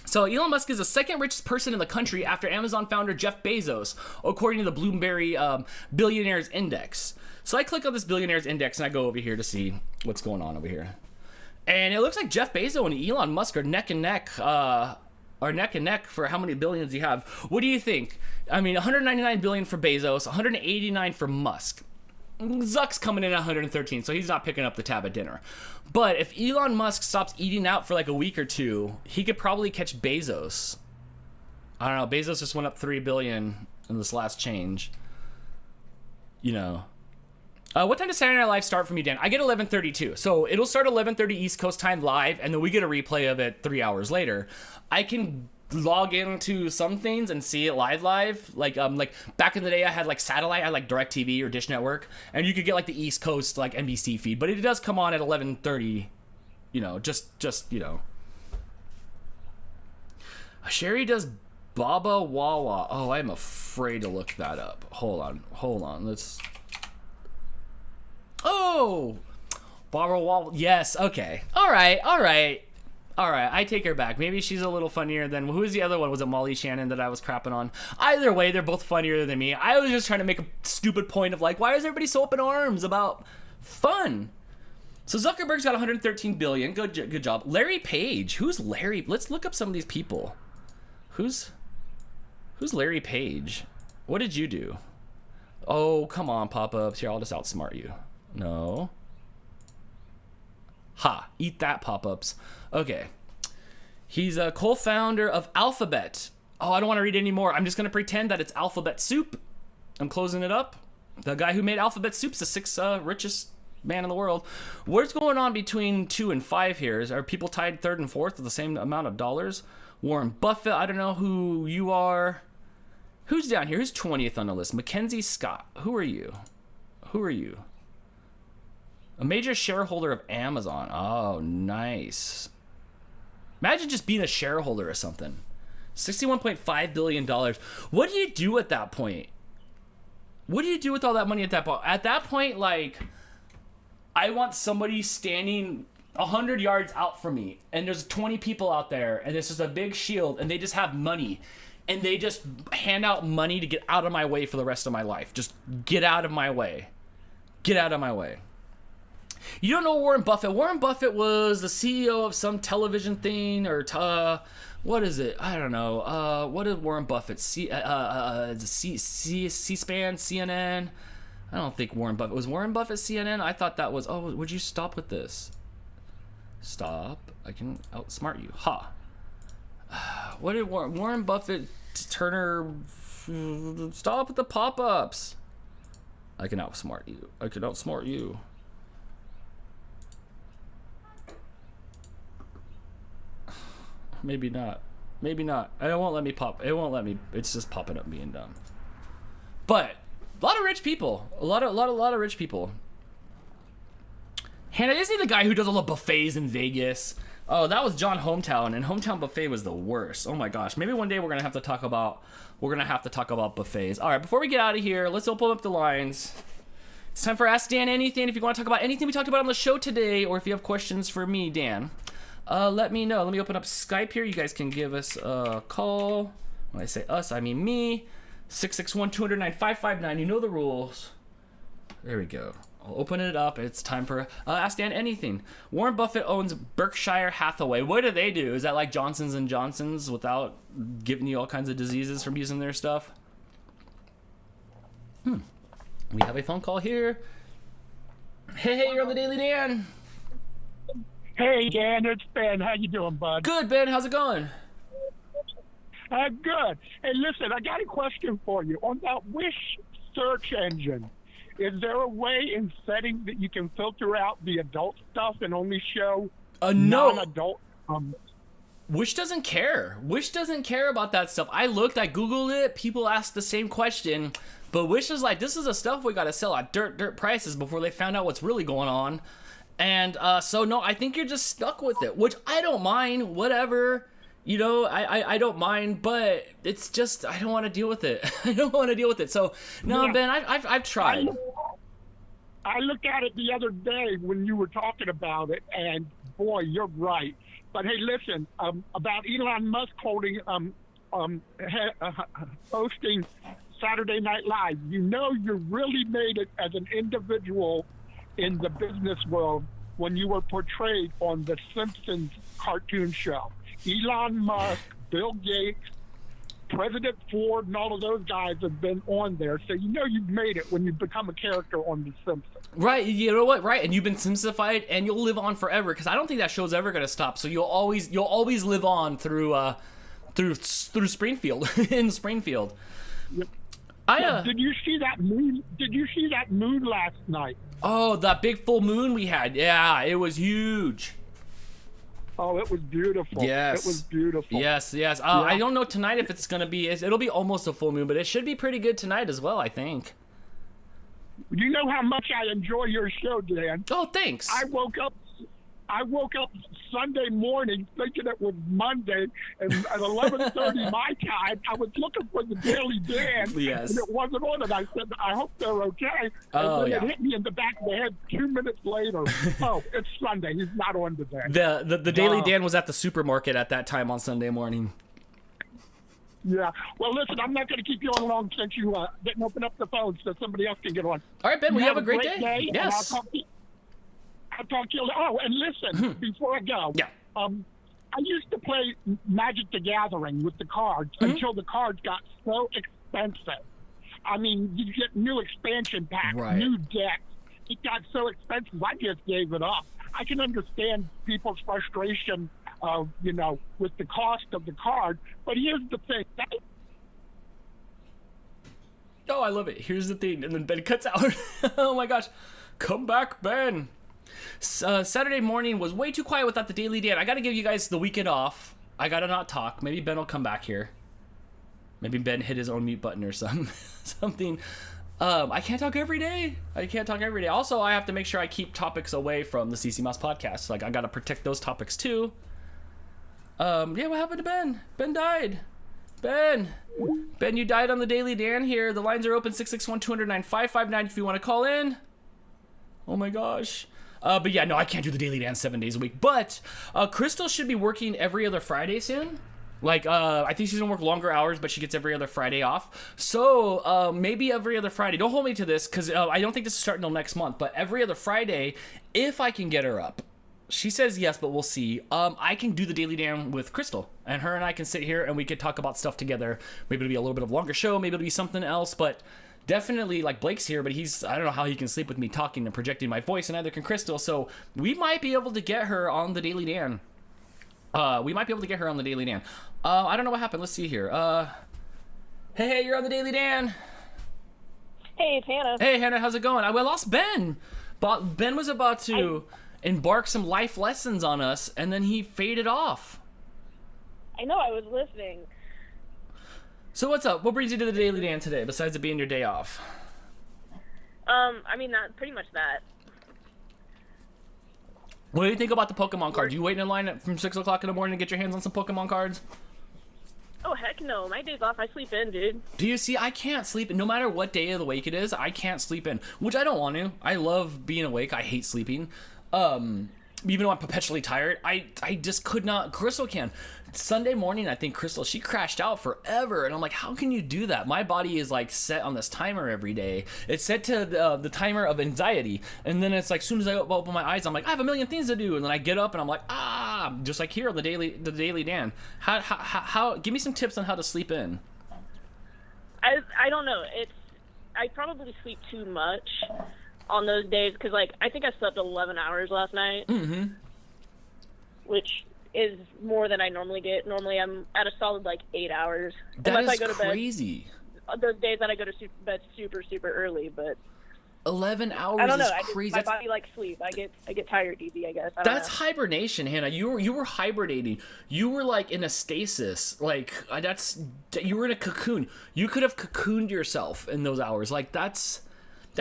Speaker 1: So Elon Musk is the second richest person in the country after Amazon founder Jeff Bezos, according to the Bloomberg Billionaires Index. So I click on this Billionaires Index and I go over here to see what's going on over here. And it looks like Jeff Bezos and Elon Musk are neck and neck for how many billions you have. What do you think? I mean, 199 billion for Bezos, 189 for Musk. Zuck's coming in at 113, so he's not picking up the tab at dinner. But if Elon Musk stops eating out for like a week or two, he could probably catch Bezos. I don't know. Bezos just went up 3 billion in this last change. You know. What time does Saturday Night Live start from you, Dan? I get 11:32, so it'll start 11:30 East Coast time live, and then we get a replay of it 3 hours later. I can log into some things and see it live like back in the day I had like satellite, I had like DirecTV or Dish Network, and you could get like the East Coast like NBC feed, but it does come on at 11:30, you know, just you know. Sherry does Baba Wawa. Oh, I'm afraid to look that up. Hold on, let's. Oh, Baba Wawa. Yes, okay, all right, I take her back. Maybe she's a little funnier than... Who was the other one? Was it Molly Shannon that I was crapping on? Either way, they're both funnier than me. I was just trying to make a stupid point of like, why is everybody so up in arms about fun? So Zuckerberg's got 113 billion. Good job. Larry Page. Who's Larry? Let's look up some of these people. Who's Larry Page? What did you do? Oh, come on, pop-ups. Here, I'll just outsmart you. No. Ha, eat that, pop-ups. Okay. He's a co-founder of Alphabet. Oh, I don't want to read any more. I'm just going to pretend that it's Alphabet Soup. I'm closing it up. The guy who made Alphabet Soup's the sixth richest man in the world. What's going on between 2 and 5 here? Are people tied 3rd and 4th with the same amount of dollars? Warren Buffett, I don't know who you are. Who's down here? Who's 20th on the list? Mackenzie Scott. Who are you? Who are you? A major shareholder of Amazon. Oh, nice. Imagine just being a shareholder or something. $61.5 billion. What do you do at that point? What do you do with all that money at that point? At that point, like, I want somebody standing 100 yards out from me, and there's 20 people out there, and this is a big shield, and they just have money, and they just hand out money to get out of my way for the rest of my life. Just get out of my way. Get out of my way. You don't know Warren Buffett. Warren Buffett was the CEO of some television thing, or what is it? I don't know. What is Warren Buffett? C-SPAN, CNN? I don't think Warren Buffett. Was Warren Buffett CNN? I thought that was... Oh, would you stop with this? Stop. I can outsmart you. Ha. What did Warren Buffett, Turner... Stop with the pop-ups. I can outsmart you. I can outsmart you. Maybe not. Maybe not. It won't let me pop. It won't let me. It's just popping up being dumb. But a lot of rich people. A lot of rich people. Hannah, isn't he the guy who does all the buffets in Vegas? Oh, that was John Hometown, and Hometown Buffet was the worst. Oh my gosh. Maybe one day we're gonna have to talk about buffets. All right. Before we get out of here, let's open up the lines. It's time for Ask Dan Anything. If you want to talk about anything we talked about on the show today, or if you have questions for me, Dan. Let me know. Let me open up Skype here. You guys can give us a call. When I say us, I mean me. 661-209-559. You know the rules. There we go. I'll open it up. It's time for Ask Dan Anything. Warren Buffett owns Berkshire Hathaway. What do they do? Is that like Johnson's & Johnson's without giving you all kinds of diseases from using their stuff? We have a phone call here. Hey, you're on the Daily Dan.
Speaker 2: Hey, Dan, it's Ben. How you doing, bud?
Speaker 1: Good, Ben. How's it going?
Speaker 2: Good. Hey, listen, I got a question for you. On that Wish search engine, is there a way in settings that you can filter out the adult stuff and only show
Speaker 1: no.
Speaker 2: non-adult?
Speaker 1: Wish doesn't care. Wish doesn't care about that stuff. I looked, I Googled it. People asked the same question. But Wish is like, this is the stuff we got to sell at dirt prices before they found out what's really going on. And so, no, I think you're just stuck with it, which I don't mind, whatever, you know, I don't mind, but it's just, I don't want to deal with it. I don't want to deal with it. So, no, yeah. Ben, I've tried.
Speaker 2: I looked at it the other day when you were talking about it, and boy, you're right. But hey, listen, about Elon Musk hosting Saturday Night Live, you know you really made it as an individual in the business world when you were portrayed on the Simpsons cartoon show. Elon Musk, Bill Gates, President Ford, and all of those guys have been on there. So you know you've made it when you become a character on the Simpsons.
Speaker 1: Right, you know what? Right, and you've been Simplified, and you'll live on forever, because I don't think that show's ever going to stop. So you'll always live on through Springfield, in Springfield.
Speaker 2: Yep. Did you see that moon? Did you see that moon last night?
Speaker 1: Oh, that big full moon we had. Yeah, it was huge.
Speaker 2: Oh, it was beautiful.
Speaker 1: Yes.
Speaker 2: It was beautiful.
Speaker 1: Yes.
Speaker 2: Yeah.
Speaker 1: I don't know tonight if it's going to be... It'll be almost a full moon, but it should be pretty good tonight as well, I think.
Speaker 2: You know how much I enjoy your show, Dan.
Speaker 1: Oh, thanks.
Speaker 2: I woke up Sunday morning thinking it was Monday, and at 11:30 my time, I was looking for the Daily Dan,
Speaker 1: yes.
Speaker 2: and it wasn't on it. I said, I hope they're okay. And then it hit me in the back of the head 2 minutes later. Oh, it's Sunday. He's not on today.
Speaker 1: The Daily Dan was at the supermarket at that time on Sunday morning.
Speaker 2: Yeah. Well, listen, I'm not going to keep you on long since you didn't open up the phone so somebody else can get on.
Speaker 1: All right, Ben, you have a great day.
Speaker 2: Yes. I'll talk to you. Oh, and listen, before I go.
Speaker 1: Yeah.
Speaker 2: I used to play Magic the Gathering with the cards until the cards got so expensive. I mean, you get new expansion packs, new decks. It got so expensive, I just gave it up. I can understand people's frustration of, with the cost of the card, but here's the thing.
Speaker 1: Oh, I love it. Here's the thing. And then Ben cuts out. Oh my gosh. Come back, Ben. Saturday morning was way too quiet without the Daily Dan. I got to give you guys the weekend off. I got to not talk. Maybe Ben will come back here. Maybe Ben hit his own mute button or something. I can't talk every day. Also, I have to make sure I keep topics away from the CC Mouse podcast. Like, I got to protect those topics too. Yeah, what happened to Ben? Ben died. Ben, you died on the Daily Dan here. The lines are open, 661-209-5559 if you want to call in. Oh my gosh. But yeah, no, I can't do the Daily Dan 7 days a week. But Crystal should be working every other Friday soon. Like, I think she's gonna work longer hours, but she gets every other Friday off. So maybe every other Friday. Don't hold me to this, because I don't think this is starting until next month. But every other Friday, if I can get her up. She says yes, but we'll see. I can do the Daily Dan with Crystal, and her and I can sit here and we could talk about stuff together. Maybe it'll be a little bit of a longer show. Maybe it'll be something else, but definitely, like, Blake's here, but I don't know how he can sleep with me talking and projecting my voice, and neither can Crystal. So we might be able to get her on the Daily Dan. I don't know what happened. Let's see here. Hey, you're on the Daily Dan.
Speaker 3: Hey, it's Hannah.
Speaker 1: Hey, Hannah, how's it going? I lost Ben. But Ben was about to embark some life lessons on us, and then he faded off.
Speaker 3: I know, I was listening.
Speaker 1: So what's up? What brings you to the Daily Dan today, besides it being your day off?
Speaker 3: I mean, pretty much that.
Speaker 1: What do you think about the Pokemon cards? You waiting in line from 6 o'clock in the morning to get your hands on some Pokemon cards?
Speaker 3: Oh, heck no. My day's off. I sleep in, dude.
Speaker 1: Do you see? I can't sleep. No matter what day of the week it is, I can't sleep in. Which I don't want to. I love being awake. I hate sleeping. Even though I'm perpetually tired, I just could not. Crystal can. Sunday morning, I think Crystal, she crashed out forever, and I'm like, how can you do that? My body is like set on this timer every day. It's set to the timer of anxiety, and then it's like, as soon as I open my eyes, I'm like, I have a million things to do, and then I get up and I'm like, just like here on the Daily Dan. How? Give me some tips on how to sleep in.
Speaker 3: I don't know. I probably sleep too much on those days, because, like, I think I slept 11 hours last night, which is more than I normally get. Normally, I'm at a solid, like, 8 hours.
Speaker 1: That
Speaker 3: unless
Speaker 1: is
Speaker 3: I go to
Speaker 1: crazy.
Speaker 3: Bed, those days that I go to bed super, super early, but
Speaker 1: 11 hours
Speaker 3: I don't know.
Speaker 1: is crazy.
Speaker 3: My body likes sleep. I get tired easy, I guess.
Speaker 1: That's hibernation, Hannah. You were hibernating. You were like in a stasis. Like you were in a cocoon. You could have cocooned yourself in those hours. Like that's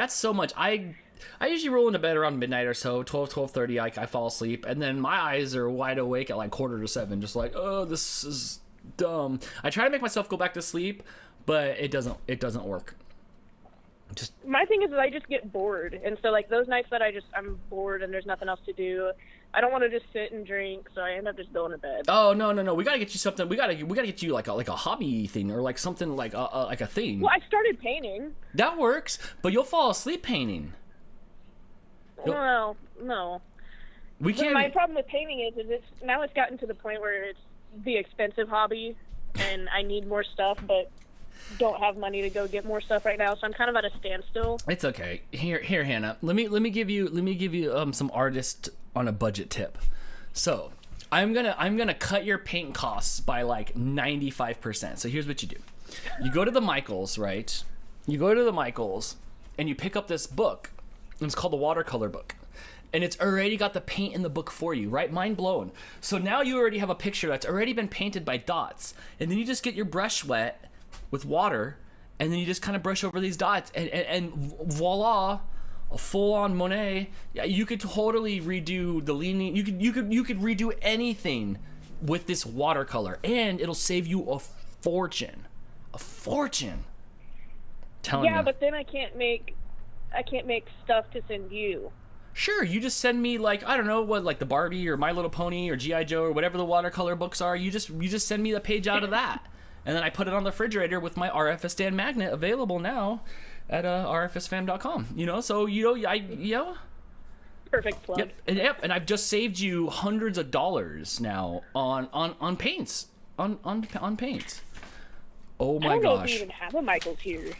Speaker 1: so much. I usually roll into bed around midnight or so, 12:30. I fall asleep, and then my eyes are wide awake at like 6:45, just like, oh, this is dumb. I try to make myself go back to sleep, but it doesn't work.
Speaker 3: My thing is that I just get bored, and so like those nights that I'm bored and there's nothing else to do, I don't want to just sit and drink, so I end up just going to bed.
Speaker 1: Oh no, we gotta get you something. We gotta get you like a hobby thing, or like something like a thing.
Speaker 3: Well, I started painting.
Speaker 1: That works, but you'll fall asleep painting.
Speaker 3: Well, no.
Speaker 1: We can't.
Speaker 3: My problem with painting is it's gotten to the point where it's the expensive hobby, and I need more stuff, but don't have money to go get more stuff right now, so I'm kind of at a standstill.
Speaker 1: It's okay. Here, Hannah. Let me give you some artist on a budget tip. So I'm gonna cut your paint costs by like 95%. So here's what you do. You go to the Michaels, right? You go to the Michaels and you pick up this book. And it's called the watercolor book. And it's already got the paint in the book for you, right? Mind blown. So now you already have a picture that's already been painted by dots. And then you just get your brush wet with water, and then you just kind of brush over these dots, and voila, a full-on Monet. Yeah, you could totally redo the leaning. You could redo anything with this watercolor, and it'll save you a fortune. A fortune. Telling you.
Speaker 3: But then I can't make stuff to send you.
Speaker 1: Sure, you just send me like, I don't know what, like the Barbie or My Little Pony or G.I. Joe or whatever the watercolor books are. You just send me the page out of that. And then I put it on the refrigerator with my RFS Dan magnet, available now at rfsfam.com. So
Speaker 3: Perfect plug.
Speaker 1: Yep, and I've just saved you hundreds of dollars now on paints. On paints. Oh my
Speaker 3: I don't know if
Speaker 1: gosh.
Speaker 3: we even have a Michael's here.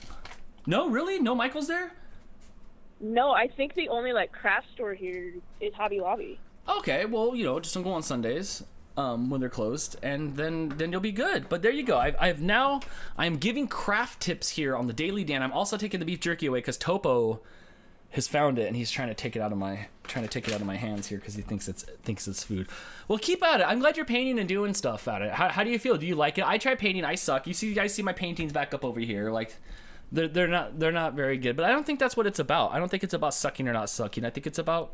Speaker 1: No, really? No Michael's there?
Speaker 3: No, I think the only like craft store here is Hobby Lobby.
Speaker 1: Okay, well, just don't go on Sundays when they're closed, and then you'll be good. But there you go. I'm giving craft tips here on the Daily Dan. I'm also taking the beef jerky away because Topo has found it and he's trying to take it out of my hands here because he thinks it's food. Well, keep at it. I'm glad you're painting and doing stuff at it. How do you feel? Do you like it? I try painting. I suck. You guys see my paintings back up over here. Like they're not very good. But I don't think that's what it's about. I don't think it's about sucking or not sucking. I think it's about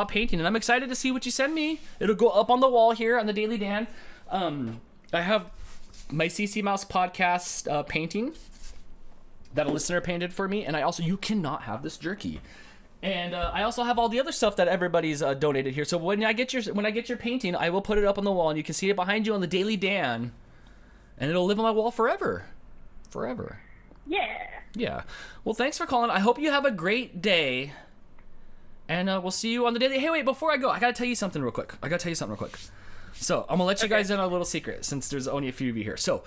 Speaker 1: painting, and I'm excited to see what you send me. It'll go up on the wall here on the Daily Dan. I have my CC Mouse podcast painting that a listener painted for me, and you cannot have this jerky. And I also have all the other stuff that everybody's donated here. So when I get your painting, I will put it up on the wall, and you can see it behind you on the Daily Dan, and it'll live on my wall forever. Yeah. Well, thanks for calling. I hope you have a great day. And we'll see you on the daily. Hey, wait, before I go, I got to tell you something real quick. So I'm going to let you guys in on a little secret since there's only a few of you here. So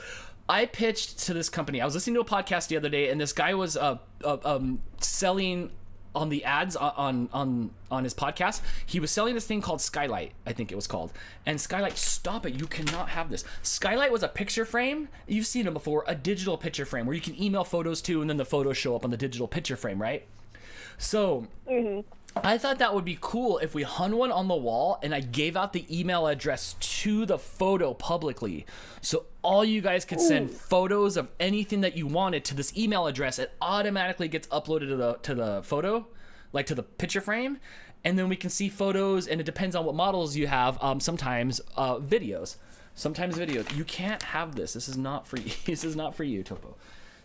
Speaker 1: I pitched to this company. I was listening to a podcast the other day, and this guy was selling on the ads on his podcast. He was selling this thing called Skylight, I think it was called. And Skylight, stop it. You cannot have this. Skylight was a picture frame. You've seen them before, a digital picture frame where you can email photos to, and then the photos show up on the digital picture frame, right? So... I thought that would be cool if we hung one on the wall and I gave out the email address to the photo publicly. So all you guys could send photos of anything that you wanted to this email address. It automatically gets uploaded to the photo, like to the picture frame. And then we can see photos, and it depends on what models you have. Sometimes videos. You can't have this. This is not for you. This is not for you, Topo.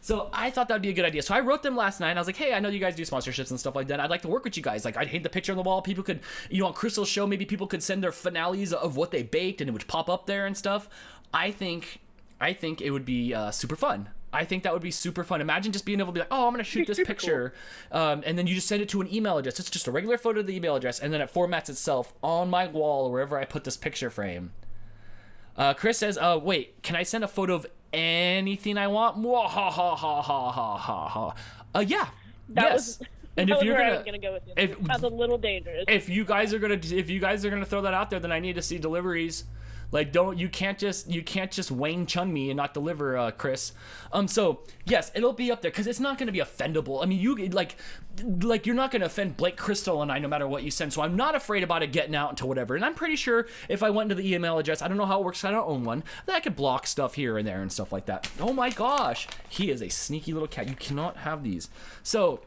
Speaker 1: So I thought that would be a good idea. So I wrote them last night, and I was like, hey, I know you guys do sponsorships and stuff like that. I'd like to work with you guys. Like, I'd hang the picture on the wall. People could, on Crystal's show, maybe people could send their finales of what they baked, and it would pop up there and stuff. I think it would be super fun. I think that would be super fun. Imagine just being able to be like, oh, I'm going to shoot this picture. Cool. And then you just send it to an email address. It's just a regular photo of the email address, and then it formats itself on my wall or wherever I put this picture frame. Chris says, wait, can I send a photo of anything I want? Yeah. And if you're gonna go with it, sounds a little dangerous. If you guys are gonna throw that out there, then I need to see deliveries. Like, you can't just Wayne Chun me and not deliver, Chris. So yes, it'll be up there because it's not going to be offendable. I mean, you're not going to offend Blake, Crystal, and I no matter what you send. So I'm not afraid about it getting out into whatever. And I'm pretty sure if I went into the email address, I don't know how it works. I don't own one. That I could block stuff here and there and stuff like that. Oh my gosh, he is a sneaky little cat. You cannot have these. So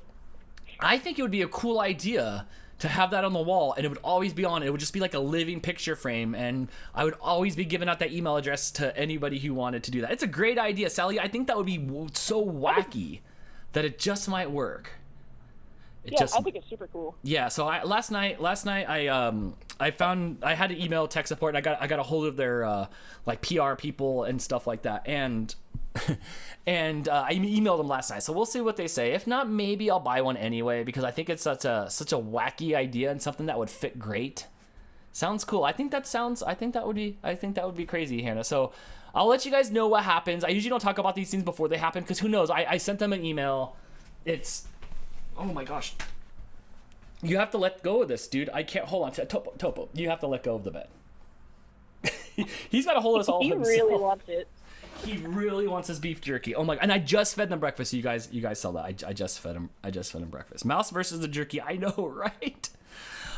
Speaker 1: I think it would be a cool idea to have that on the wall, and it would always be on. It would just be like a living picture frame, and I would always be giving out that email address to anybody who wanted to do that. It's a great idea, Sally. I think that would be so wacky that it just might work.
Speaker 3: I think it's super cool.
Speaker 1: Yeah. So last night I found I had to email tech support. And I got a hold of their like PR people and stuff like that, and I emailed them last night. So we'll see what they say. If not, maybe I'll buy one anyway because I think it's such a wacky idea and something that would fit great. Sounds cool. I think that would be crazy, Hannah. So I'll let you guys know what happens. I usually don't talk about these things before they happen because who knows? I sent them an email. Oh my gosh. You have to let go of this, dude. I can't hold on to Topo. You have to let go of the bed. He's got to hold us all himself.
Speaker 3: He really wants it.
Speaker 1: He really wants his beef jerky. Oh my! And I just fed them breakfast. So you guys saw that. I just fed him breakfast. Mouse versus the jerky. I know, right?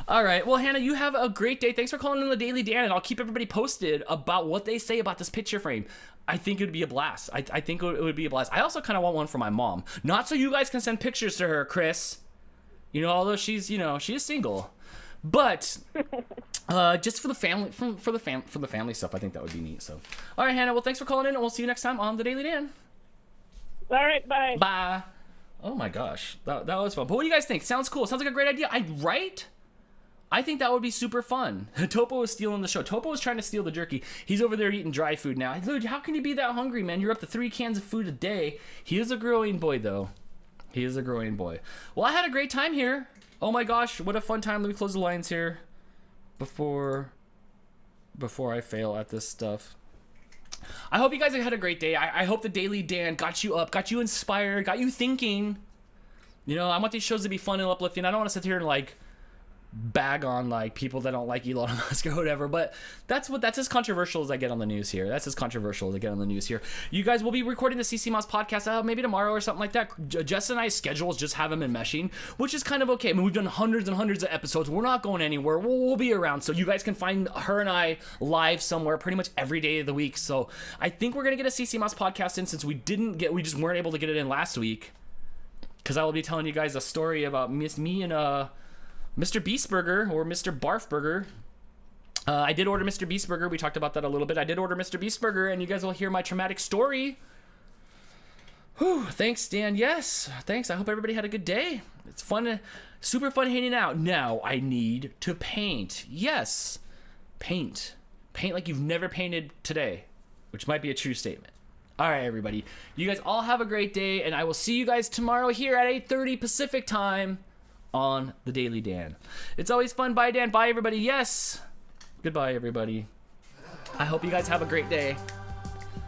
Speaker 1: All right. Well, Hannah, you have a great day. Thanks for calling in the Daily Dan, and I'll keep everybody posted about what they say about this picture frame. I think it would be a blast. I think it would be a blast. I also kind of want one for my mom. Not so you guys can send pictures to her, Chris. Although she is single. But just for the family, for the family stuff, I think that would be neat. So, all right, Hannah. Well, thanks for calling in, and we'll see you next time on the Daily Dan.
Speaker 3: All right, bye.
Speaker 1: Bye. Oh my gosh, that was fun. But what do you guys think? Sounds cool. Sounds like a great idea. Right? I think that would be super fun. Topo is stealing the show. Topo is trying to steal the jerky. He's over there eating dry food now. Dude, how can you be that hungry, man? You're up to 3 cans of food a day. He is a growing boy, though. He is a growing boy. Well, I had a great time here Oh my gosh, what a fun time. Let me close the lines here before I fail at this stuff. I hope you guys have had a great day. I hope the Daily Dan got you up, got you inspired, got you thinking. You know, I want these shows to be fun and uplifting. I don't want to sit here and like bag on like people that don't like Elon Musk or whatever, but that's as controversial as I get on the news here. That's as controversial as I get on the news here. You guys will be recording the CC Mouse podcast maybe tomorrow or something like that. Jess and I's schedules just haven't been meshing, which is kind of okay. I mean, we've done hundreds and hundreds of episodes. We're not going anywhere. We'll be around, so you guys can find her and I live somewhere pretty much every day of the week. So I think we're gonna get a CC Mouse podcast in, since we just weren't able to get it in last week, because I will be telling you guys a story about me and Mr. Beastburger, or Mr. Barfburger. I did order Mr. Beastburger. We talked about that a little bit. I did order Mr. Beastburger, and you guys will hear my traumatic story. Whew, thanks, Dan. Yes, thanks. I hope everybody had a good day. It's fun, super fun hanging out. Now I need to paint. Yes, paint. Paint like you've never painted today, which might be a true statement. All right, everybody. You guys all have a great day, and I will see you guys tomorrow here at 8:30 Pacific time on the Daily Dan. It's always fun. Bye, Dan. Bye, everybody. Yes. Goodbye, everybody. I hope you guys have a great day.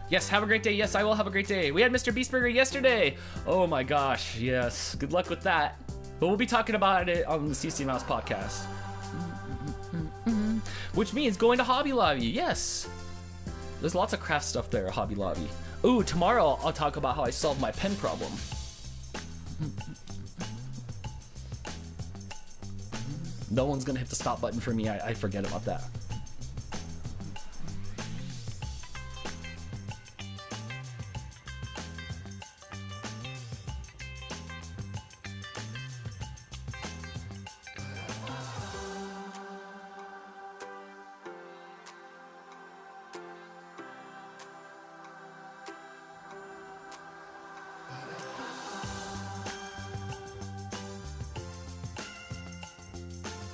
Speaker 1: Yes, have a great day. Yes, I will have a great day. We had Mr. Beastburger yesterday. Oh my gosh. Yes. Good luck with that. But we'll be talking about it on the CC Mouse podcast. Which means going to Hobby Lobby. Yes. There's lots of craft stuff there at Hobby Lobby. Ooh, tomorrow I'll talk about how I solved my pen problem. No one's gonna hit the stop button for me. I forget about that.